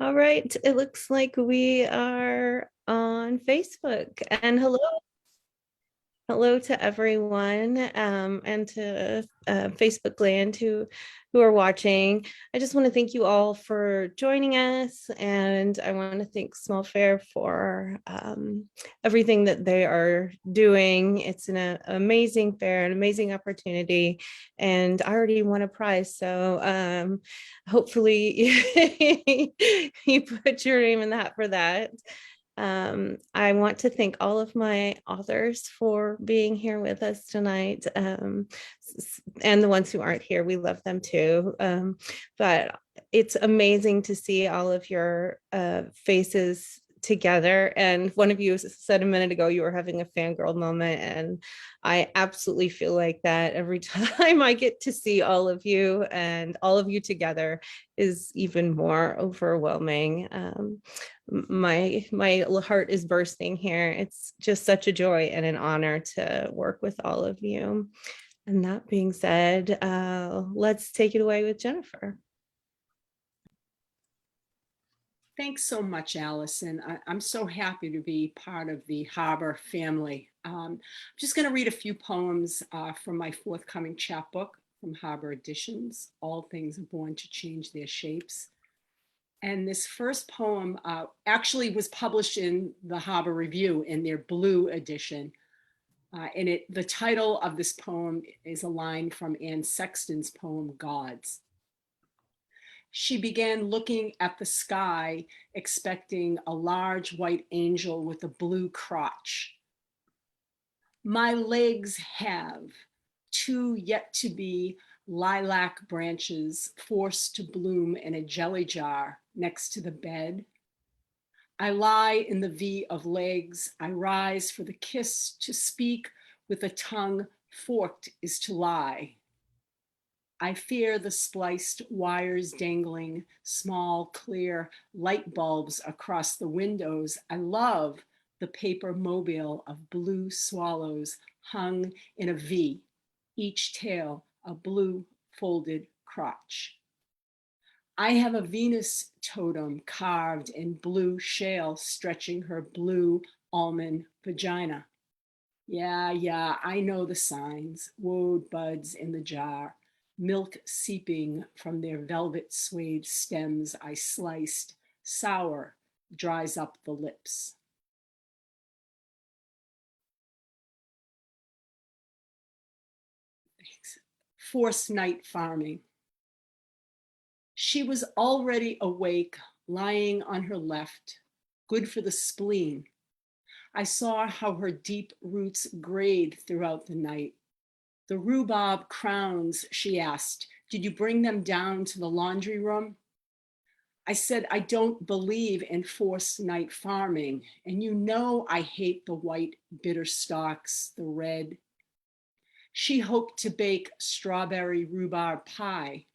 All right, it looks like we are on Facebook. And hello to everyone, and to Facebook land who are watching. I just want to thank you all for joining us, and I want to thank Small Fair for everything that they are doing. It's an amazing fair, an amazing opportunity, and I already won a prize. So hopefully you put your name in the hat for that. I want to thank all of my authors for being here with us tonight, and the ones who aren't here. We love them too. But it's amazing to see all of your faces together. And one of you said a minute ago you were having a fangirl moment, and I absolutely feel like that every time I get to see all of you, and all of you together is even more overwhelming. My heart is bursting here. It's just such a joy and an honor to work with all of you. And that being said, let's take it away with Jennifer. Thanks so much, Allison. I'm so happy to be part of the Harbor family. I'm just going to read a few poems from my forthcoming chapbook from Harbor Editions, All Things Are Born to Change Their Shapes. And this first poem actually was published in the Harbor Review in their blue edition. The title of this poem is a line from Anne Sexton's poem, Gods. She began looking at the sky, expecting a large white angel with a blue crotch. My legs have two yet to be lilac branches forced to bloom in a jelly jar next to the bed. I lie in the V of legs. I rise for the kiss. To speak with a tongue forked is to lie. I fear the spliced wires dangling, small, clear light bulbs across the windows. I love the paper mobile of blue swallows hung in a V, each tail a blue folded crotch. I have a Venus totem carved in blue shale stretching her blue almond vagina. Yeah, I know the signs. Woad buds in the jar, milk seeping from their velvet suede stems I sliced, sour, dries up the lips. Forced night farming. She was already awake, lying on her left, good for the spleen. I saw how her deep roots grayed throughout the night. The rhubarb crowns, she asked, did you bring them down to the laundry room? I said, I don't believe in forced night farming, and you know I hate the white bitter stalks, the red. She hoped to bake strawberry rhubarb pie.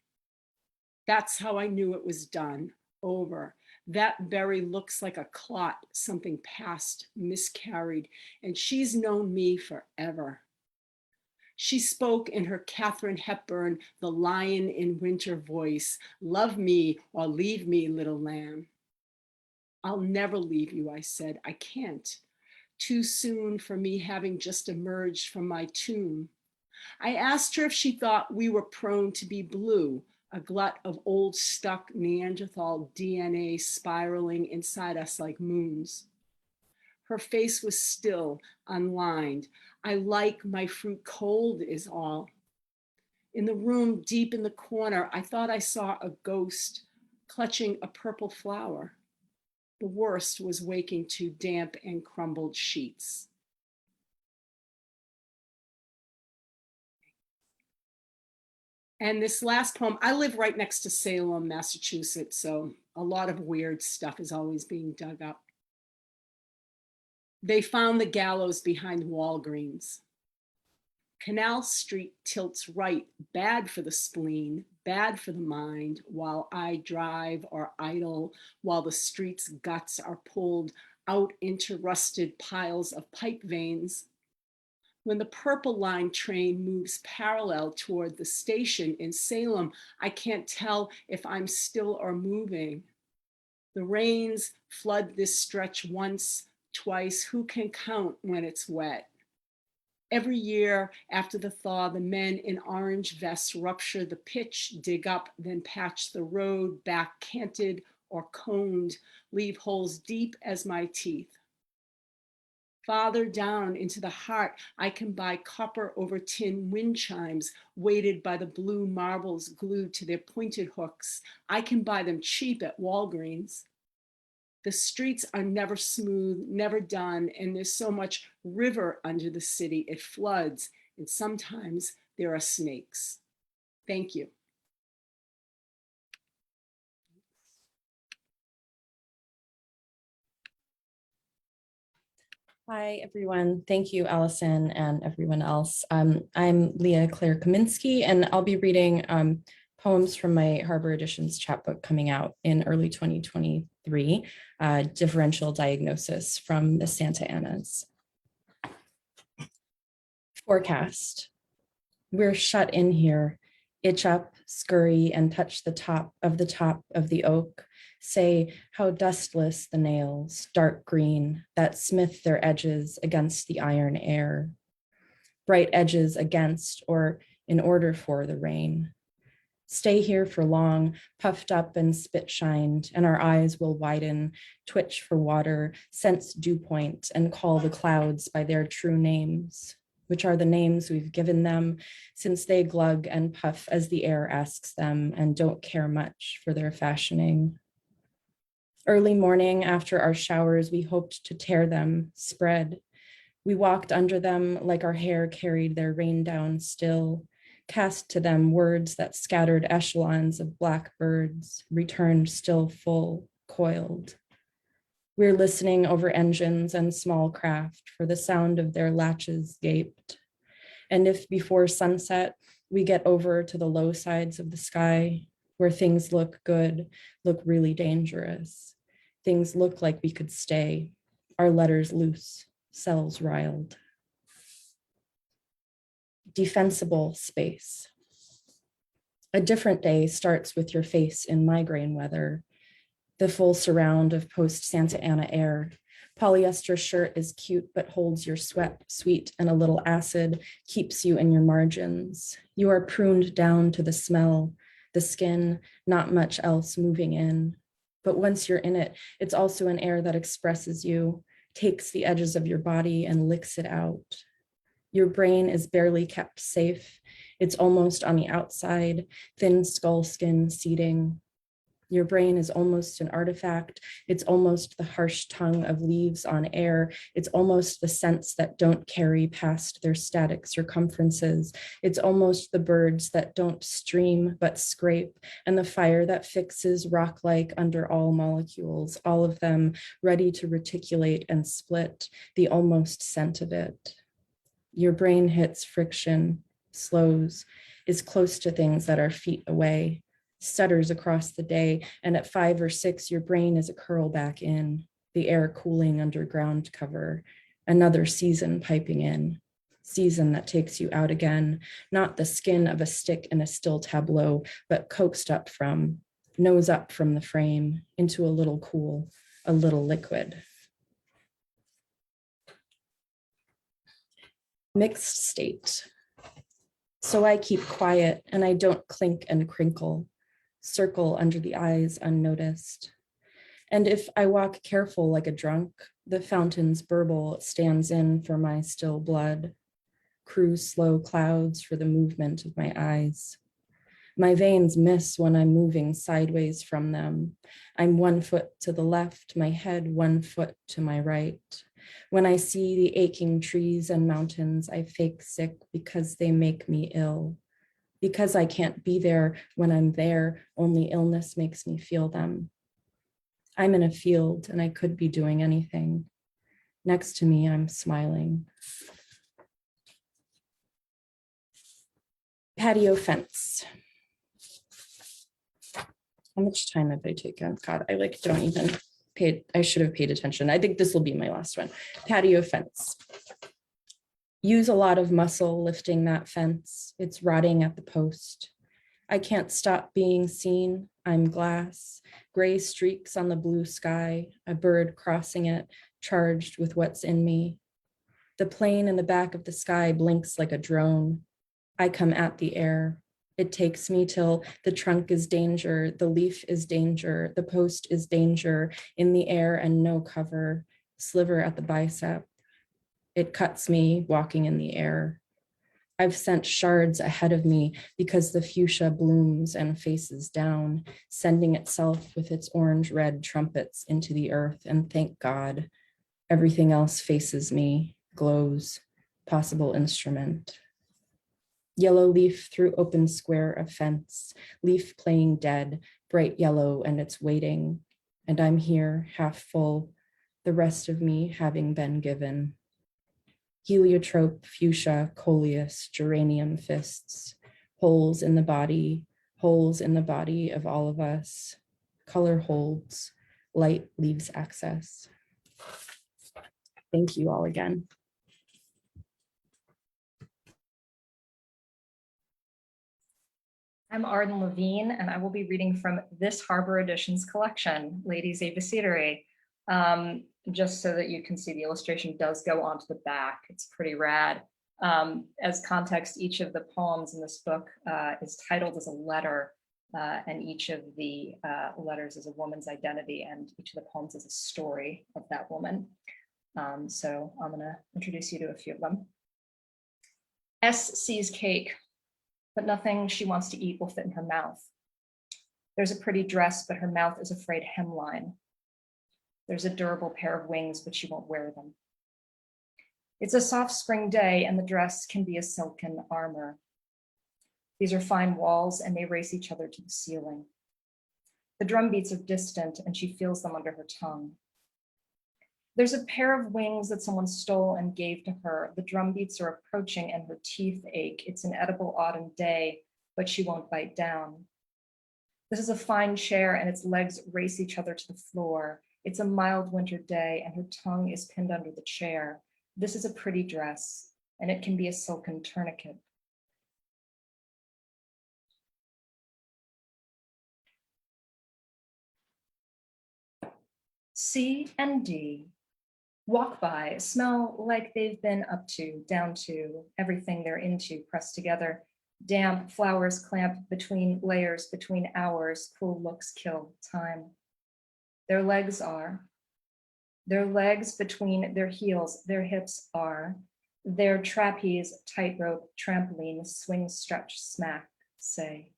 That's how I knew it was done, over. That berry looks like a clot, something passed, miscarried, and she's known me forever. She spoke in her Katharine Hepburn, the lion in winter voice, love me or leave me, little lamb. I'll never leave you, I said, I can't. Too soon for me having just emerged from my tomb. I asked her if she thought we were prone to be blue, a glut of old stuck Neanderthal DNA spiraling inside us like moons. Her face was still, unlined. I like my fruit cold is all. In the room deep in the corner, I thought I saw a ghost clutching a purple flower. The worst was waking to damp and crumbled sheets. And this last poem, I live right next to Salem, Massachusetts, so a lot of weird stuff is always being dug up. They found the gallows behind Walgreens. Canal Street tilts right, bad for the spleen, bad for the mind, while I drive or idle, while the street's guts are pulled out into rusted piles of pipe veins. When the Purple Line train moves parallel toward the station in Salem, I can't tell if I'm still or moving. The rains flood this stretch once, twice. Who can count when it's wet? Every year after the thaw, the men in orange vests rupture the pitch, dig up, then patch the road, back canted or coned, leave holes deep as my teeth. Farther down into the heart, I can buy copper over tin wind chimes, weighted by the blue marbles glued to their pointed hooks. I can buy them cheap at Walgreens. The streets are never smooth, never done, and there's so much river under the city, it floods, and sometimes there are snakes. Thank you. Hi, everyone. Thank you, Allison, and everyone else. I'm Leah Claire Kaminsky, and I'll be reading poems from my Harbor Editions chapbook coming out in early 2023, Differential Diagnosis from the Santa Anas. Forecast. We're shut in here. Itch up, scurry, and touch the top of the oak. Say how dustless the nails, dark green, that smith their edges against the iron air. Bright edges against or in order for the rain. Stay here for long, puffed up and spit shined, and our eyes will widen, twitch for water, sense dew point, and call the clouds by their true names, which are the names we've given them since they glug and puff as the air asks them and don't care much for their fashioning. Early morning after our showers, we hoped to tear them, spread. We walked under them like our hair carried their rain down still, cast to them words that scattered echelons of black birds, returned still full, coiled. We're listening over engines and small craft for the sound of their latches gaped. And if before sunset, we get over to the low sides of the sky, where things look good, look really dangerous. Things look like we could stay, our letters loose, cells riled. Defensible space. A different day starts with your face in migraine weather, the full surround of post-Santa Ana air. Polyester shirt is cute, but holds your sweat, sweet and a little acid, keeps you in your margins. You are pruned down to the smell, the skin, not much else moving in. But once you're in it, it's also an air that expresses you, takes the edges of your body and licks it out. Your brain is barely kept safe. It's almost on the outside, thin skull skin seeding. Your brain is almost an artifact. It's almost the harsh tongue of leaves on air. It's almost the scents that don't carry past their static circumferences. It's almost the birds that don't stream but scrape, and the fire that fixes rock-like under all molecules, all of them ready to reticulate and split, the almost scent of it. Your brain hits friction, slows, is close to things that are feet away, stutters across the day, and at 5 or 6, your brain is a curl back in, the air cooling under ground cover, another season piping in, season that takes you out again, not the skin of a stick in a still tableau, but coaxed up from, nose up from the frame, into a little cool, a little liquid. Mixed state. So I keep quiet and I don't clink and crinkle, circle under the eyes unnoticed. And if I walk careful like a drunk, the fountain's burble stands in for my still blood, cruise slow clouds for the movement of my eyes. My veins miss when I'm moving sideways from them. I'm 1 foot to the left, my head 1 foot to my right. When I see the aching trees and mountains, I fake sick because they make me ill. Because I can't be there when I'm there, only illness makes me feel them. I'm in a field and I could be doing anything. Next to me, I'm smiling. Patio fence. How much time have I taken? God, I don't even I should have paid attention. I think this will be my last one. Patio fence. Use a lot of muscle lifting that fence. It's rotting at the post. I can't stop being seen. I'm glass, gray streaks on the blue sky, a bird crossing it, charged with what's in me. The plane in the back of the sky blinks like a drone. I come at the air. It takes me till the trunk is danger, the leaf is danger, the post is danger, in the air and no cover, sliver at the bicep. It cuts me walking in the air. I've sent shards ahead of me because the fuchsia blooms and faces down, sending itself with its orange-red trumpets into the earth, and thank God, everything else faces me, glows, possible instrument. Yellow leaf through open square of fence, leaf playing dead, bright yellow, and it's waiting, and I'm here, half full, the rest of me having been given. Heliotrope, fuchsia, coleus, geranium fists, holes in the body of all of us. Color holds, light leaves access. Thank you all again. I'm Arden Levine, and I will be reading from this Harbor Editions collection, Ladies A Visitore. Just so that you can see, the illustration does go onto the back. It's pretty rad. As context, each of the poems in this book is titled as a letter, and each of the letters is a woman's identity, and each of the poems is a story of that woman. So I'm gonna introduce you to a few of them. S sees cake, but nothing she wants to eat will fit in her mouth. There's a pretty dress, but her mouth is afraid hemline. There's a durable pair of wings, but she won't wear them. It's a soft spring day, and the dress can be a silken armor. These are fine walls, and they race each other to the ceiling. The drum beats are distant, and she feels them under her tongue. There's a pair of wings that someone stole and gave to her. The drum beats are approaching, and her teeth ache. It's an edible autumn day, but she won't bite down. This is a fine chair, and its legs race each other to the floor. It's a mild winter day, and her tongue is pinned under the chair. This is a pretty dress, and it can be a silken tourniquet. C and D walk by, smell like they've been up to, down to, everything they're into pressed together. Damp flowers clamp between layers, between hours, cool looks kill time. Their legs between their heels, their hips are, their trapeze, tightrope, trampoline, swing, stretch, smack, say,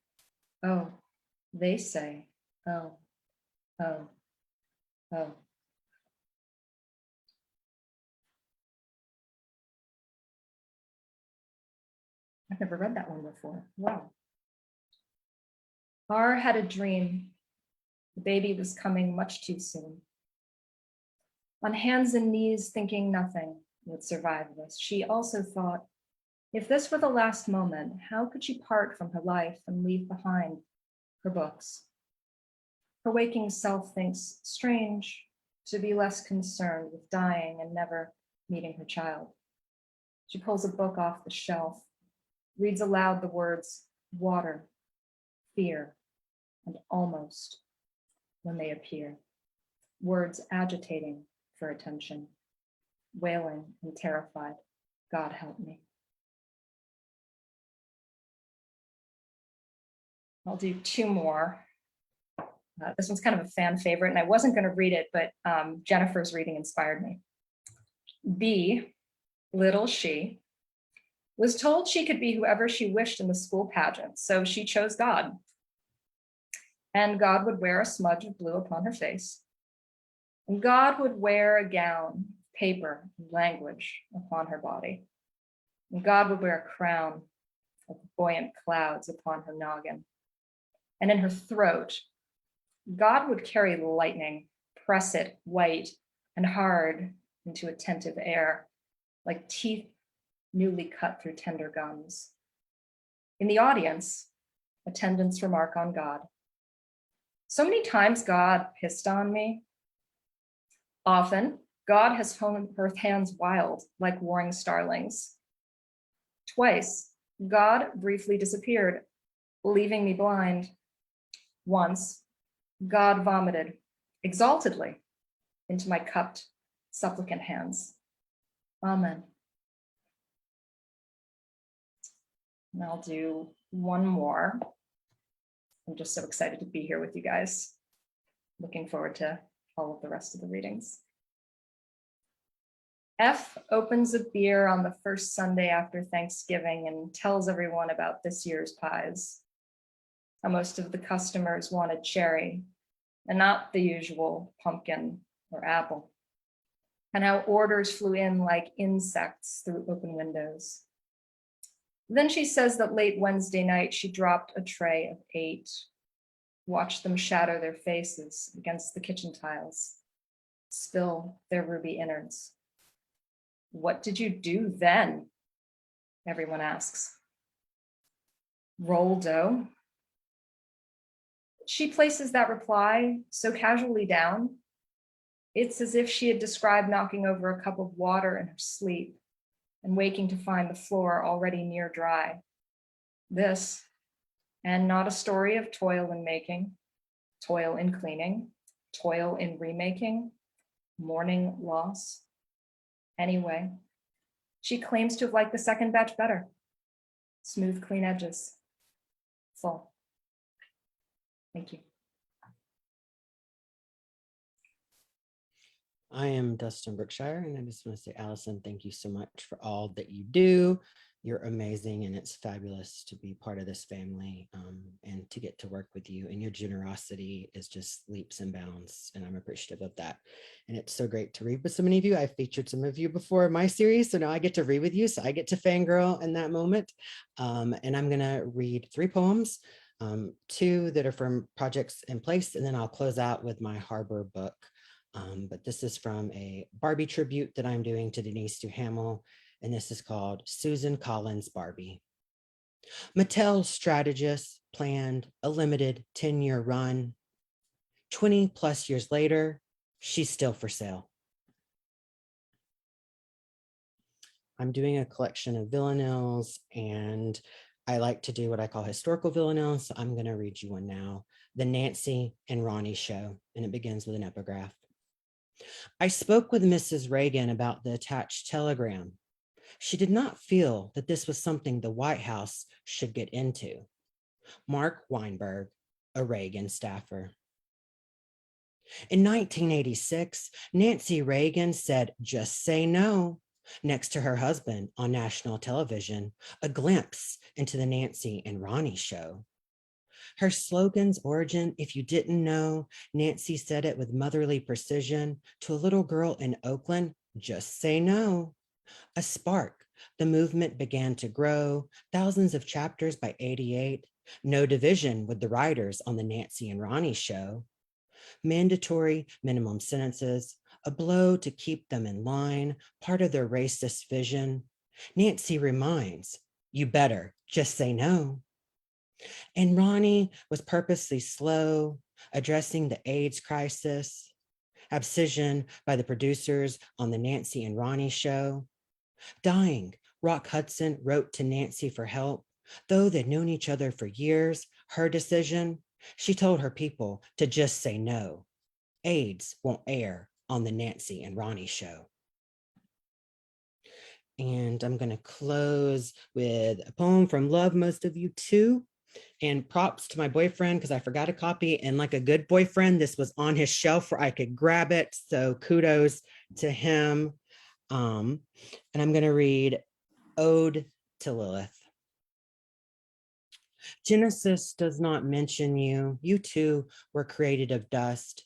oh, they say, oh, oh, oh. I've never read that one before. Wow. R had a dream. The baby was coming much too soon. On hands and knees, thinking nothing would survive this, she also thought, if this were the last moment, how could she part from her life and leave behind her books? Her waking self thinks strange to be less concerned with dying and never meeting her child. She pulls a book off the shelf, reads aloud the words water, fear, and almost when they appear. Words agitating for attention, wailing and terrified, God help me. I'll do two more. This one's kind of a fan favorite, and I wasn't going to read it, but Jennifer's reading inspired me. B, little she, was told she could be whoever she wished in the school pageant, so she chose God. And God would wear a smudge of blue upon her face. And God would wear a gown, paper, and language upon her body. And God would wear a crown of buoyant clouds upon her noggin. And in her throat, God would carry lightning, press it white and hard into attentive air, like teeth newly cut through tender gums. In the audience, attendants remark on God. So many times God pissed on me. Often, God has honed her hands wild like warring starlings. Twice, God briefly disappeared leaving me blind. Once, God vomited exaltedly into my cupped, supplicant hands. Amen. And I'll do one more. I'm just so excited to be here with you guys. Looking forward to all of the rest of the readings. F opens a beer on the first Sunday after Thanksgiving and tells everyone about this year's pies. How most of the customers wanted cherry and not the usual pumpkin or apple. And how orders flew in like insects through open windows. Then she says that late Wednesday night, she dropped a tray of 8, watched them shatter their faces against the kitchen tiles, spill their ruby innards. What did you do then? Everyone asks. Roll dough. She places that reply so casually down. It's as if she had described knocking over a cup of water in her sleep and waking to find the floor already near dry. This, and not a story of toil in making, toil in cleaning, toil in remaking, mourning loss. Anyway, she claims to have liked the second batch better. Smooth, clean edges. Full. Thank you. I am Dustin Brookshire, and I just want to say, Allison, thank you so much for all that you do. You're amazing, and it's fabulous to be part of this family and to get to work with you. And your generosity is just leaps and bounds, and I'm appreciative of that. And it's so great to read with so many of you. I've featured some of you before in my series, so now I get to read with you. So I get to fangirl in that moment. And I'm going to read 3 poems, 2 that are from projects in place, and then I'll close out with my Harbor book. But this is from a Barbie tribute that I'm doing to Denise Duhamel, and this is called Susan Collins Barbie. Mattel strategist planned a limited 10-year run. 20 plus years later, she's still for sale. I'm doing a collection of villanelles, and I like to do what I call historical villanelles. So I'm going to read you one now, The Nancy and Ronnie Show, and it begins with an epigraph. I spoke with Mrs. Reagan about the attached telegram. She did not feel that this was something the White House should get into. Mark Weinberg, a Reagan staffer. In 1986, Nancy Reagan said, "Just say no," next to her husband on national television, a glimpse into the Nancy and Ronnie show. Her slogan's origin, if you didn't know, Nancy said it with motherly precision to a little girl in Oakland, "Just say no." A spark, the movement began to grow, thousands of chapters by 88, no division with the writers on the Nancy and Ronnie show. Mandatory minimum sentences, a blow to keep them in line, part of their racist vision. Nancy reminds, you better just say no. And Ronnie was purposely slow, addressing the AIDS crisis, abscission by the producers on the Nancy and Ronnie show. Dying, Rock Hudson wrote to Nancy for help. Though they'd known each other for years, her decision, she told her people to just say no. AIDS won't air on the Nancy and Ronnie show. And I'm going to close with a poem from Love Most of You Too. And props to my boyfriend because I forgot a copy. And like a good boyfriend, this was on his shelf where I could grab it. So kudos to him. And I'm going to read Ode to Lilith. Genesis does not mention you. You too were created of dust.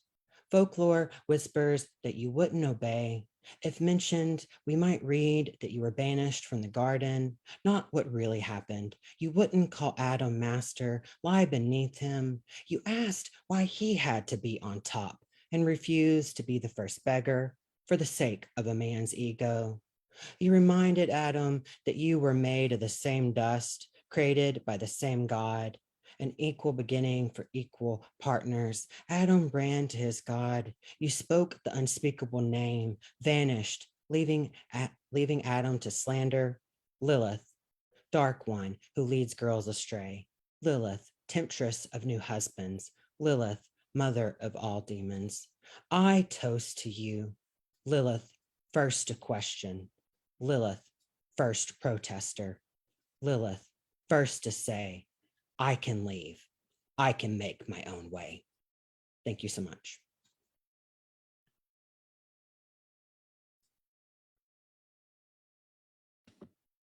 Folklore whispers that you wouldn't obey. If mentioned, we might read that you were banished from the garden, not what really happened. You wouldn't call Adam master, lie beneath him. You asked why he had to be on top and refused to be the first beggar for the sake of a man's ego. You reminded Adam that you were made of the same dust, created by the same God, an equal beginning for equal partners. Adam ran to his God. You spoke the unspeakable name, vanished, leaving Adam to slander. Lilith, dark one who leads girls astray. Lilith, temptress of new husbands, Lilith, mother of all demons. I toast to you, Lilith, first to question, Lilith, first protester, Lilith, first to say, I can leave, I can make my own way. Thank you so much.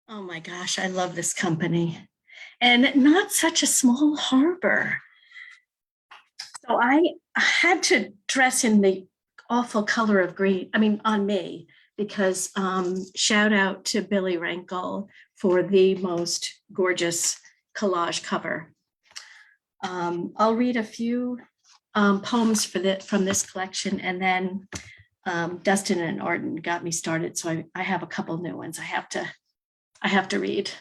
Oh my gosh, I love this company. And not such a small harbor. So I had to dress in the awful color of green, I mean, on me, because shout out to Billy Rankle for the most gorgeous collage cover. I'll read a few poems from this collection, and then Dustin and Arden got me started. So I have a couple new ones I have to read.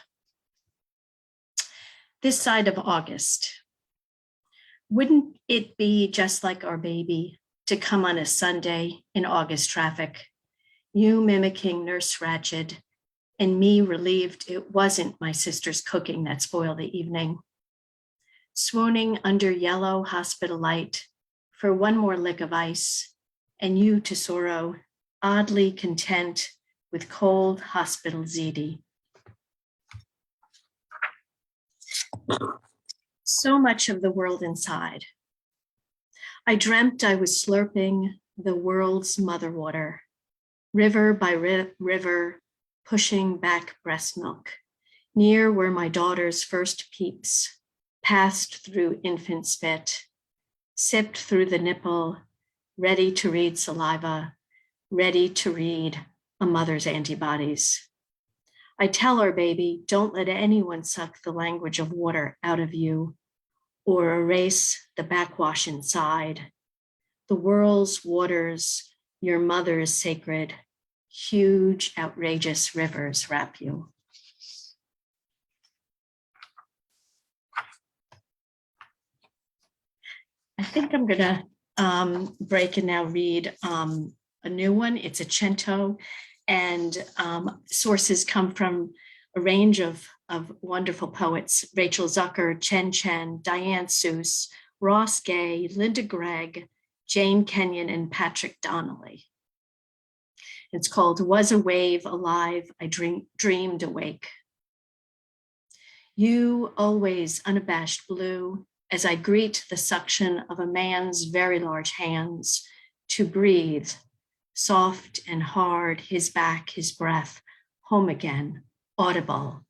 This side of August. Wouldn't it be just like our baby to come on a Sunday in August traffic, you mimicking Nurse Ratched and me relieved it wasn't my sister's cooking that spoiled the evening. Swooning under yellow hospital light for one more lick of ice, and you to sorrow, oddly content with cold hospital ziti. So much of the world inside. I dreamt I was slurping the world's mother water, river by river, pushing back breast milk, near where my daughter's first peeps passed through infant spit, sipped through the nipple, ready to read saliva, ready to read a mother's antibodies. I tell her, baby, don't let anyone suck the language of water out of you or erase the backwash inside. The world's waters, your mother's sacred, huge, outrageous rivers wrap you. I think I'm gonna break and now read a new one. It's a cento, and sources come from a range of wonderful poets: Rachel Zucker, Chen Chen, Diane Seuss, Ross Gay, Linda Gregg, Jane Kenyon, and Patrick Donnelly. It's called Was a Wave Alive, I Dreamed Awake. You always unabashed blue, as I greet the suction of a man's very large hands to breathe, soft and hard, his back, his breath, home again, audible,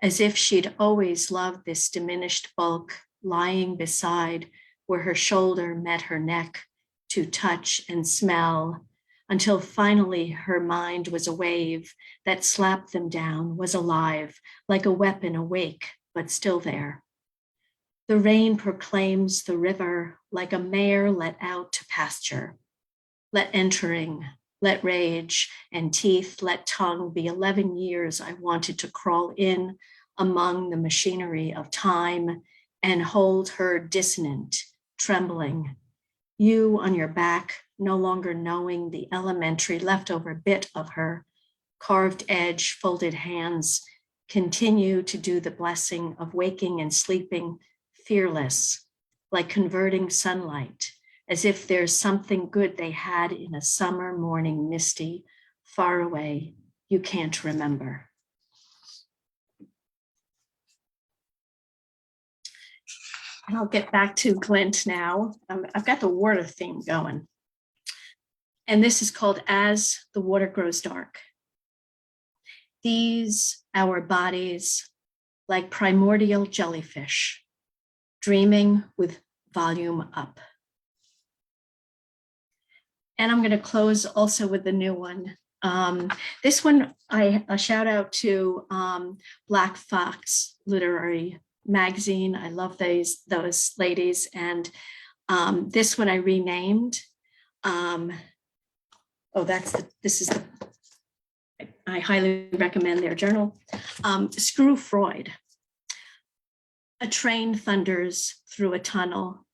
as if she'd always loved this diminished bulk lying beside where her shoulder met her neck to touch and smell, until finally her mind was a wave that slapped them down, was alive, like a weapon awake, but still there. The rain proclaims the river like a mare let out to pasture. Let entering, let rage and teeth, let tongue be 11 years I wanted to crawl in among the machinery of time and hold her dissonant, trembling. You on your back, no longer knowing the elementary leftover bit of her, carved edge, folded hands, continue to do the blessing of waking and sleeping, fearless, like converting sunlight, as if there's something good they had in a summer morning, misty, far away, you can't remember. And I'll get back to Glint now. I've got the water theme going. And this is called As the Water Grows Dark. These, our bodies, like primordial jellyfish, dreaming with volume up. And I'm going to close also with the new one. This one, a shout out to Black Fox Literary Magazine. I love those ladies. And this one I renamed. I highly recommend their journal. Screw Freud. A train thunders through a tunnel.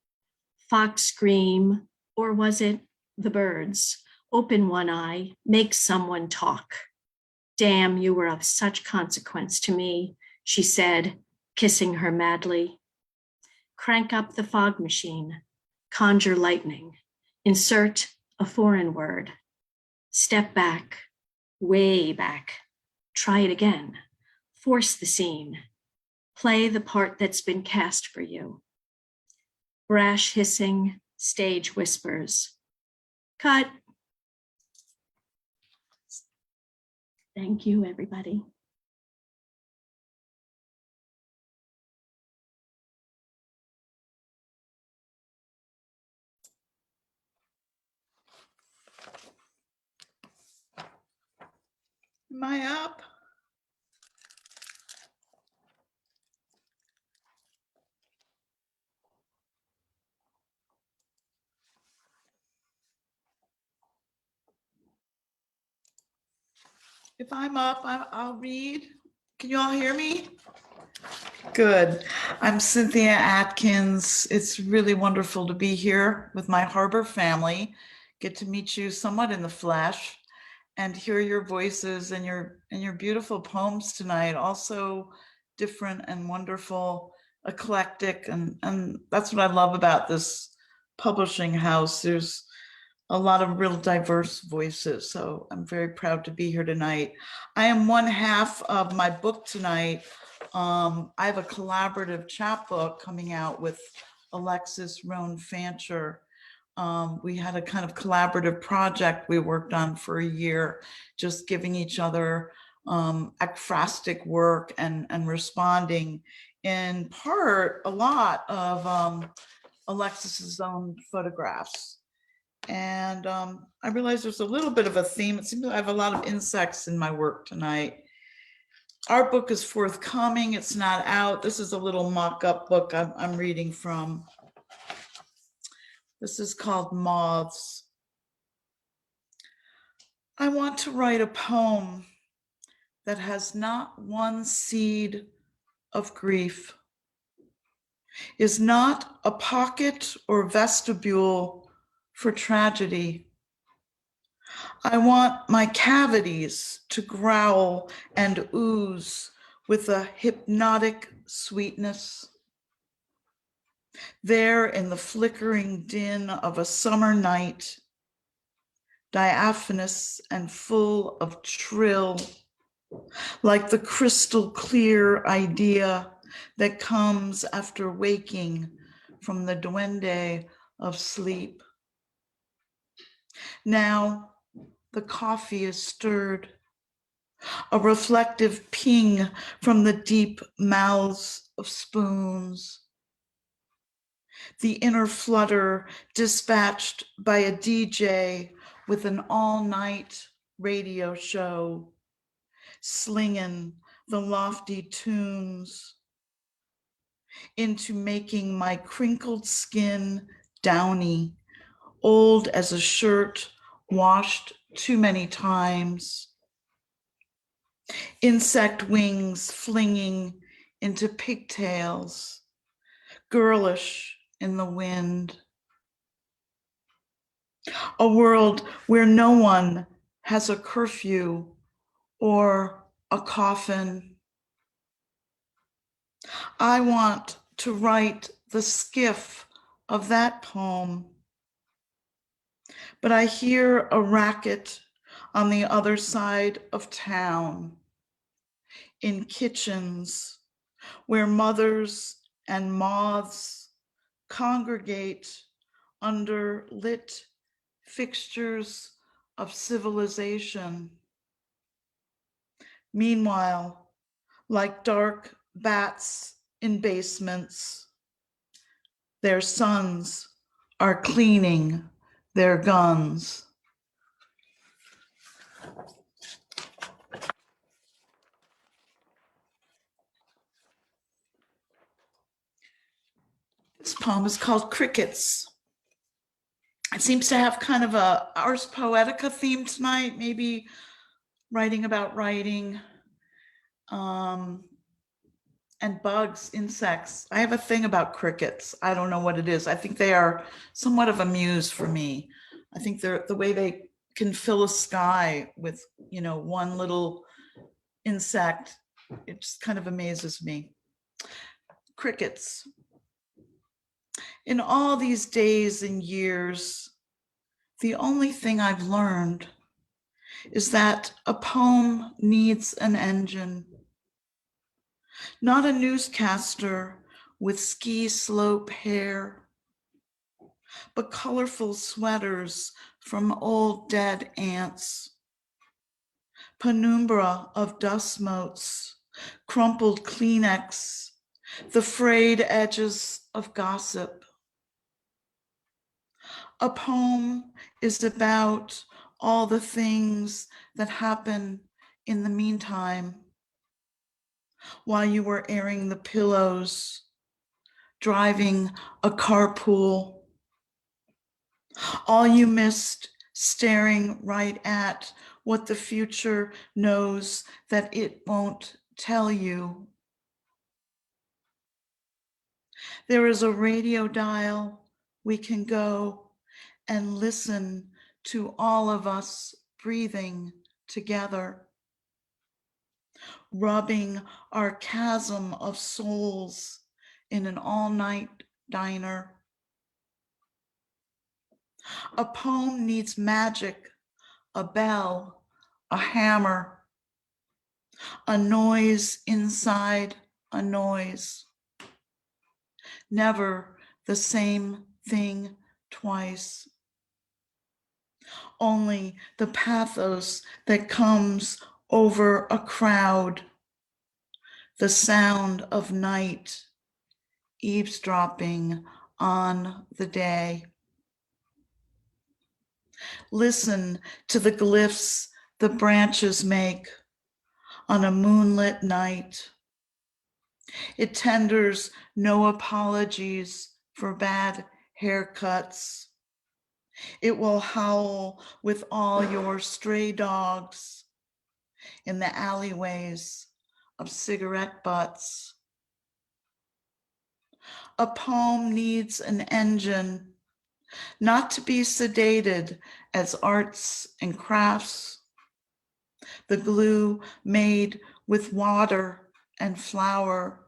Fox scream, or was it the birds? Open one eye, make someone talk. Damn, you were of such consequence to me, she said, kissing her madly. Crank up the fog machine, conjure lightning, insert a foreign word, step back, way back, try it again, force the scene, play the part that's been cast for you. Brash hissing, stage whispers. Cut. Thank you, everybody. Am I up? If I'm up, I'll read. Can you all hear me? Good. I'm Cynthia Atkins. It's really wonderful to be here with my Harbor family. Get to meet you somewhat in the flesh and hear your voices and your beautiful poems tonight. Also different and wonderful, eclectic, and that's what I love about this publishing house. There's a lot of real diverse voices. So I'm very proud to be here tonight. I am one half of my book tonight. I have a collaborative chapbook coming out with Alexis Roan Fancher. We had a kind of collaborative project we worked on for a year, just giving each other ekphrastic work and responding in part a lot of Alexis's own photographs. And I realize there's a little bit of a theme. It seems like I have a lot of insects in my work tonight. Our book is forthcoming. It's not out. This is a little mock-up book I'm reading from. This is called Moths. I want to write a poem that has not one seed of grief, is not a pocket or vestibule for tragedy. I want my cavities to growl and ooze with a hypnotic sweetness. There in the flickering din of a summer night, diaphanous and full of trill, like the crystal clear idea that comes after waking from the duende of sleep. Now, the coffee is stirred, a reflective ping from the deep mouths of spoons. The inner flutter dispatched by a DJ with an all-night radio show, slinging the lofty tunes into making my crinkled skin downy, old as a shirt washed too many times. Insect wings flinging into pigtails, girlish in the wind. A world where no one has a curfew or a coffin. I want to write the skiff of that poem, but I hear a racket on the other side of town, in kitchens where mothers and moths congregate under lit fixtures of civilization. Meanwhile, like dark bats in basements, their sons are cleaning their guns. This poem is called Crickets. It seems to have kind of a Ars Poetica theme tonight, maybe writing about writing, and bugs, insects. I have a thing about crickets. I don't know what it is. I think they are somewhat of a muse for me. I think they're the way they can fill a sky with, one little insect. It just kind of amazes me. Crickets. In all these days and years, the only thing I've learned is that a poem needs an engine, not a newscaster with ski slope hair, but colorful sweaters from old dead ants, penumbra of dust motes, crumpled Kleenex, the frayed edges of gossip. A poem is about all the things that happen in the meantime, while you were airing the pillows, driving a carpool, all you missed staring right at what the future knows that it won't tell you. There is a radio dial we can go and listen to all of us breathing together, rubbing our chasm of souls in an all-night diner. A poem needs magic, a bell, a hammer, a noise inside a noise. Never the same thing twice. Only the pathos that comes over a crowd, the sound of night, eavesdropping on the day. Listen to the glyphs the branches make on a moonlit night. It tenders no apologies for bad haircuts. It will howl with all your stray dogs in the alleyways of cigarette butts. A poem needs an engine, not to be sedated as arts and crafts, the glue made with water and flour.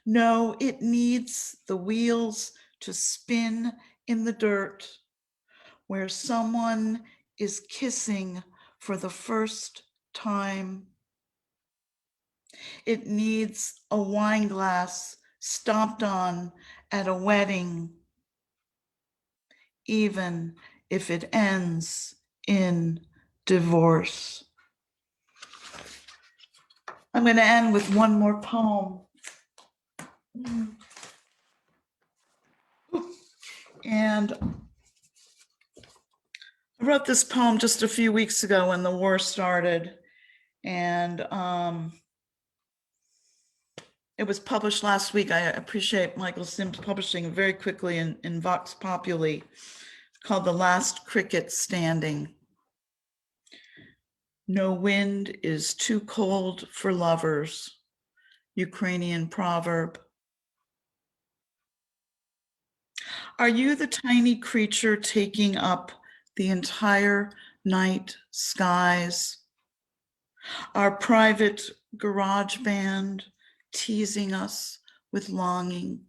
No, it needs the wheels to spin in the dirt where someone is kissing for the first time. It needs a wine glass stomped on at a wedding, even if it ends in divorce. I'm going to end with one more poem. And I wrote this poem just a few weeks ago when the war started, and it was published last week. I appreciate Michael Sims publishing it very quickly in Vox Populi, called The Last Cricket Standing. No wind is too cold for lovers, Ukrainian proverb. Are you the tiny creature taking up the entire night skies? Our private garage band teasing us with longing,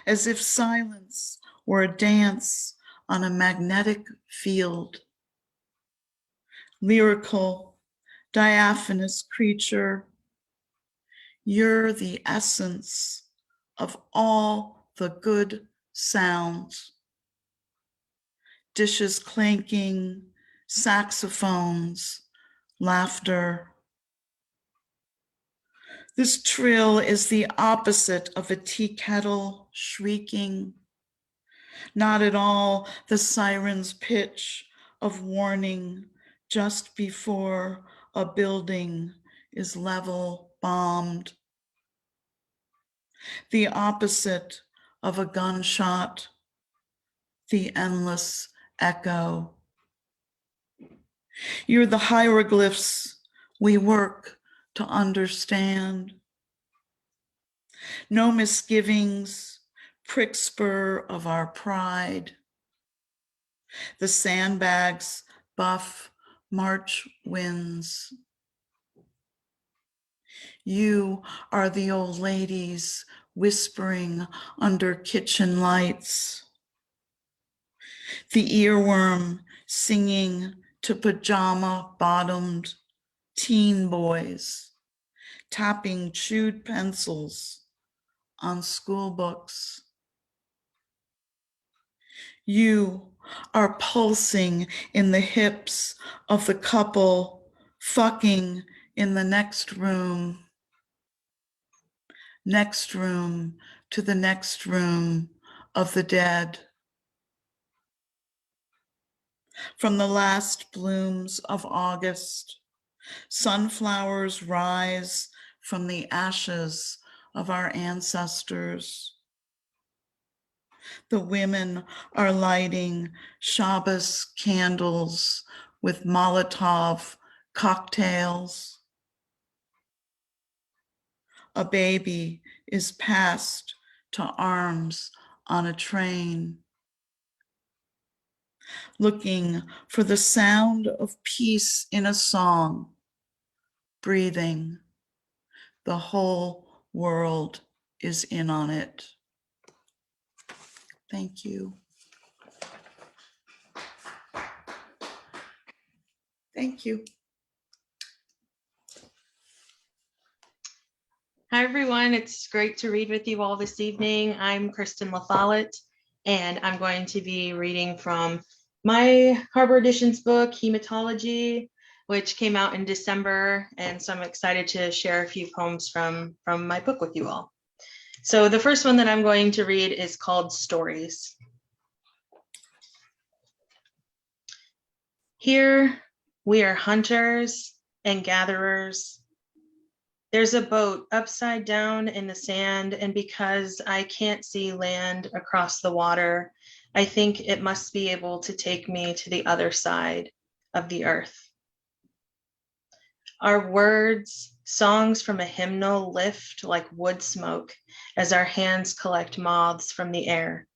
as if silence were a dance on a magnetic field. Lyrical, diaphanous creature, you're the essence of all the good sounds. Dishes clanking, saxophones, laughter. This trill is the opposite of a tea kettle shrieking, not at all the siren's pitch of warning just before a building is level bombed. The opposite of a gunshot, the endless echo. You're the hieroglyphs we work to understand. No misgivings, prick spur of our pride. The sandbags buff March winds. You are the old ladies whispering under kitchen lights. The earworm singing to pajama-bottomed teen boys, tapping chewed pencils on school books. You are pulsing in the hips of the couple fucking in the next room to the next room of the dead. From the last blooms of August, sunflowers rise from the ashes of our ancestors. The women are lighting Shabbos candles with Molotov cocktails. A baby is passed to arms on a train, looking for the sound of peace in a song, breathing. The whole world is in on it. Thank you. Thank you. Hi, everyone. It's great to read with you all this evening. I'm Kristen LaFollette, and I'm going to be reading from my Harbor Editions book, Hematology, which came out in December. And so I'm excited to share a few poems from my book with you all. So the first one that I'm going to read is called Stories. Here we are hunters and gatherers. There's a boat upside down in the sand, and because I can't see land across the water, I think it must be able to take me to the other side of the earth. Our words, songs from a hymnal, lift like wood smoke as our hands collect moths from the air.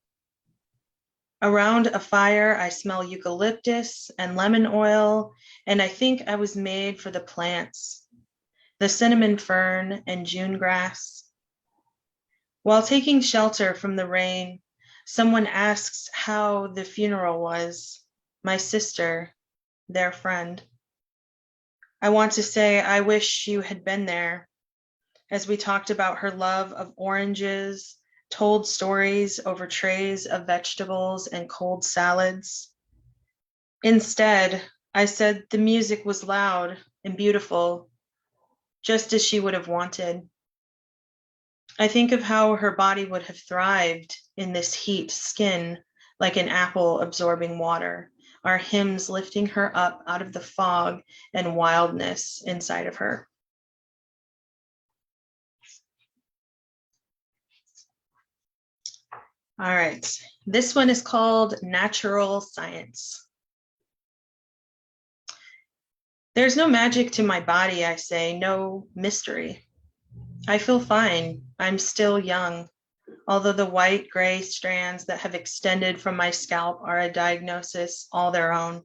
Around a fire, I smell eucalyptus and lemon oil, and I think I was made for the plants, the cinnamon fern and June grass. While taking shelter from the rain, someone asks how the funeral was. My sister, their friend. I want to say I wish you had been there, as we talked about her love of oranges, told stories over trays of vegetables and cold salads. Instead, I said the music was loud and beautiful, just as she would have wanted. I think of how her body would have thrived in this heat skin, like an apple absorbing water, our hymns lifting her up out of the fog and wildness inside of her. All right, this one is called Natural Science. There's no magic to my body, I say, no mystery. I feel fine. I'm still young, although the white-gray strands that have extended from my scalp are a diagnosis all their own.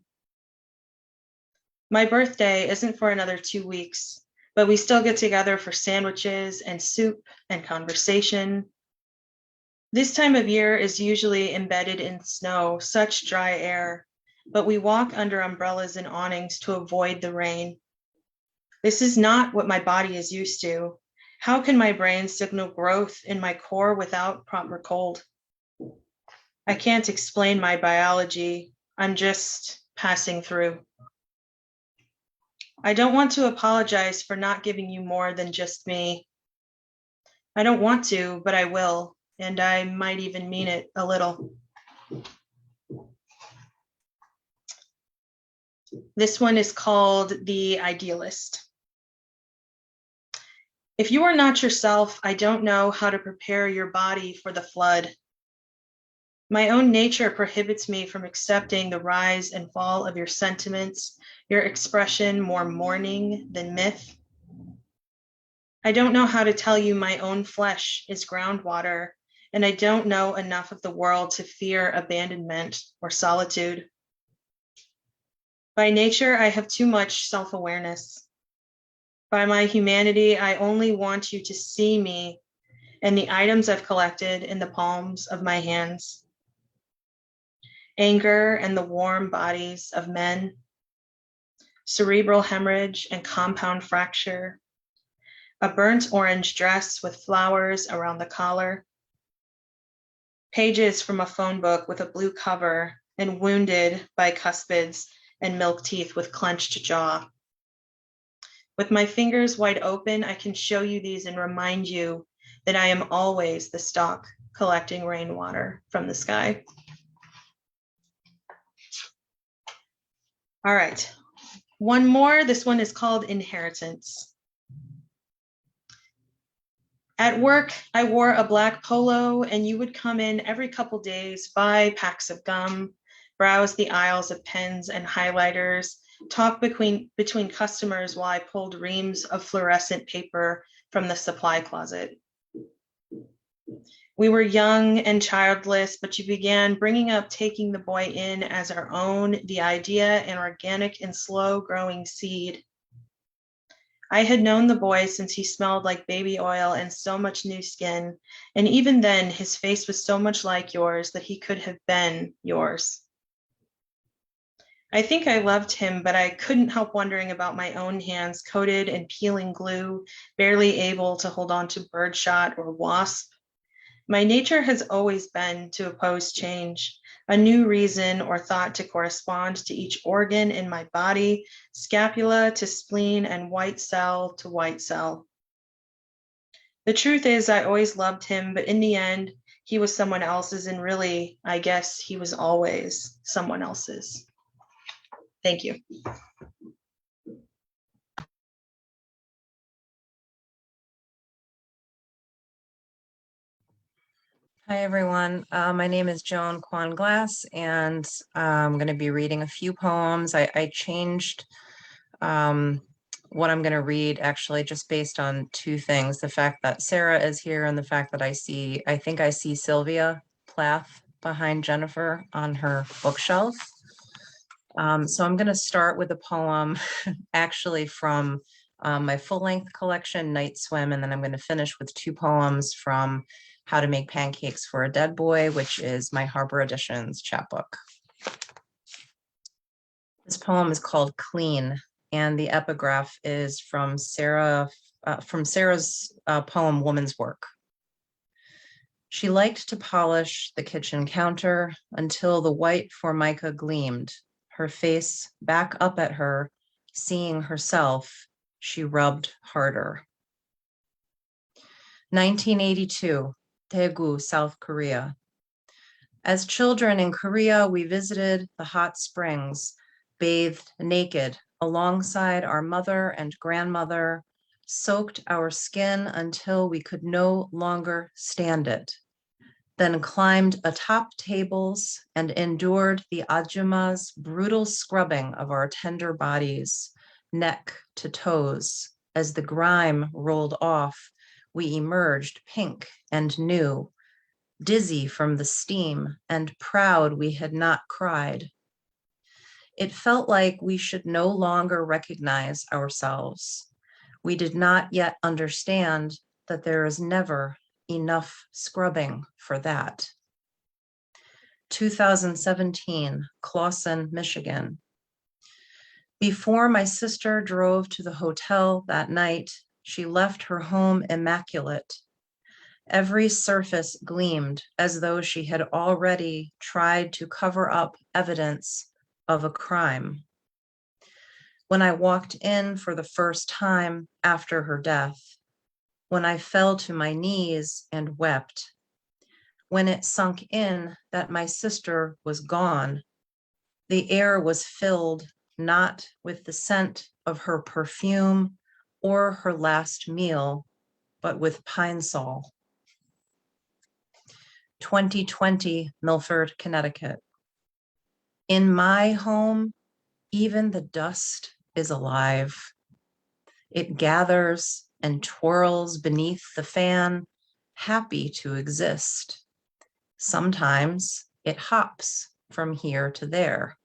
My birthday isn't for another 2 weeks, but we still get together for sandwiches and soup and conversation. This time of year is usually embedded in snow, such dry air, but we walk under umbrellas and awnings to avoid the rain. This is not what my body is used to. How can my brain signal growth in my core without proper cold? I can't explain my biology. I'm just passing through. I don't want to apologize for not giving you more than just me. I don't want to, but I will, and I might even mean it a little. This one is called The Idealist. If you are not yourself, I don't know how to prepare your body for the flood. My own nature prohibits me from accepting the rise and fall of your sentiments, your expression more mourning than myth. I don't know how to tell you my own flesh is groundwater, and I don't know enough of the world to fear abandonment or solitude. By nature, I have too much self-awareness. By my humanity, I only want you to see me and the items I've collected in the palms of my hands. Anger and the warm bodies of men, cerebral hemorrhage and compound fracture, a burnt orange dress with flowers around the collar, pages from a phone book with a blue cover and wounded bicuspids and milk teeth with clenched jaw. With my fingers wide open, I can show you these and remind you that I am always the stalk collecting rainwater from the sky. All right, one more. This one is called Inheritance. At work, I wore a black polo, and you would come in every couple days, buy packs of gum, browse the aisles of pens and highlighters, talk between customers while I pulled reams of fluorescent paper from the supply closet. We were young and childless, but you began bringing up taking the boy in as our own, the idea, an organic and slow growing seed. I had known the boy since he smelled like baby oil and so much new skin, and even then his face was so much like yours that he could have been yours. I think I loved him, but I couldn't help wondering about my own hands coated in peeling glue, barely able to hold on to birdshot or wasp. My nature has always been to oppose change, a new reason or thought to correspond to each organ in my body, scapula to spleen and white cell to white cell. The truth is, I always loved him, but in the end, he was someone else's, and really, I guess he was always someone else's. Thank you. Hi, everyone. My name is Joan Kwan Glass, and I'm going to be reading a few poems. I changed what I'm going to read actually just based on two things. The fact that Sarah is here and the fact that I think I see Sylvia Plath behind Jennifer on her bookshelf. So I'm going to start with a poem actually from my full-length collection, Night Swim, and then I'm going to finish with two poems from How to Make Pancakes for a Dead Boy, which is my Harbor Editions chapbook. This poem is called Clean, and the epigraph is from Sarah's poem Woman's Work. She liked to polish the kitchen counter until the white formica gleamed, her face back up at her, seeing herself, she rubbed harder. 1982, Daegu, South Korea. As children in Korea, we visited the hot springs, bathed naked alongside our mother and grandmother, soaked our skin until we could no longer stand it, then climbed atop tables and endured the ajuma's brutal scrubbing of our tender bodies, neck to toes. As the grime rolled off, we emerged pink and new, dizzy from the steam and proud we had not cried. It felt like we should no longer recognize ourselves. We did not yet understand that there is never enough scrubbing for that. 2017, Clawson, Michigan. Before my sister drove to the hotel that night, she left her home immaculate. Every surface gleamed as though she had already tried to cover up evidence of a crime. When I walked in for the first time after her death, when I fell to my knees and wept, when it sunk in that my sister was gone, the air was filled not with the scent of her perfume or her last meal, but with pine sol. 2020, Milford, Connecticut. In my home, even the dust is alive. It gathers and twirls beneath the fan, happy to exist. Sometimes it hops from here to there.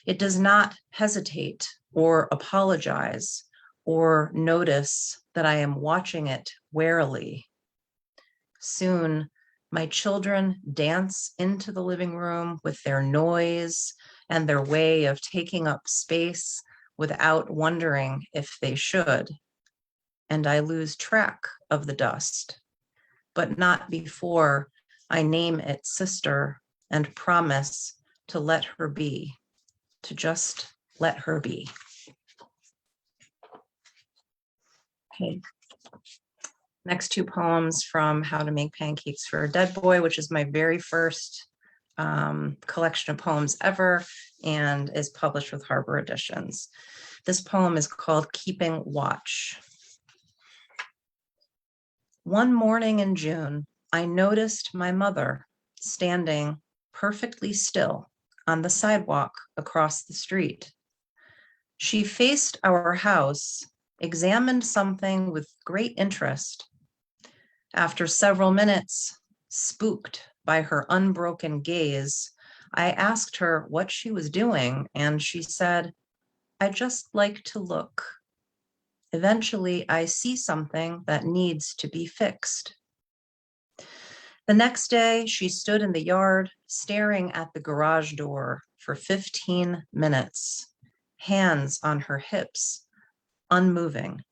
It does not hesitate or apologize or notice that I am watching it warily. Soon, my children dance into the living room with their noise and their way of taking up space without wondering if they should. And I lose track of the dust, but not before I name it sister and promise to let her be, to just let her be. Okay. Next two poems from How to Make Pancakes for a Dead Boy, which is my very first collection of poems ever and is published with Harbor Editions. This poem is called Keeping Watch. One morning in June, I noticed my mother standing perfectly still on the sidewalk across the street. She faced our house, examined something with great interest. After several minutes, spooked by her unbroken gaze, I asked her what she was doing, and she said, "I just like to look. Eventually, I see something that needs to be fixed." The next day, she stood in the yard, staring at the garage door for 15 minutes, hands on her hips, unmoving.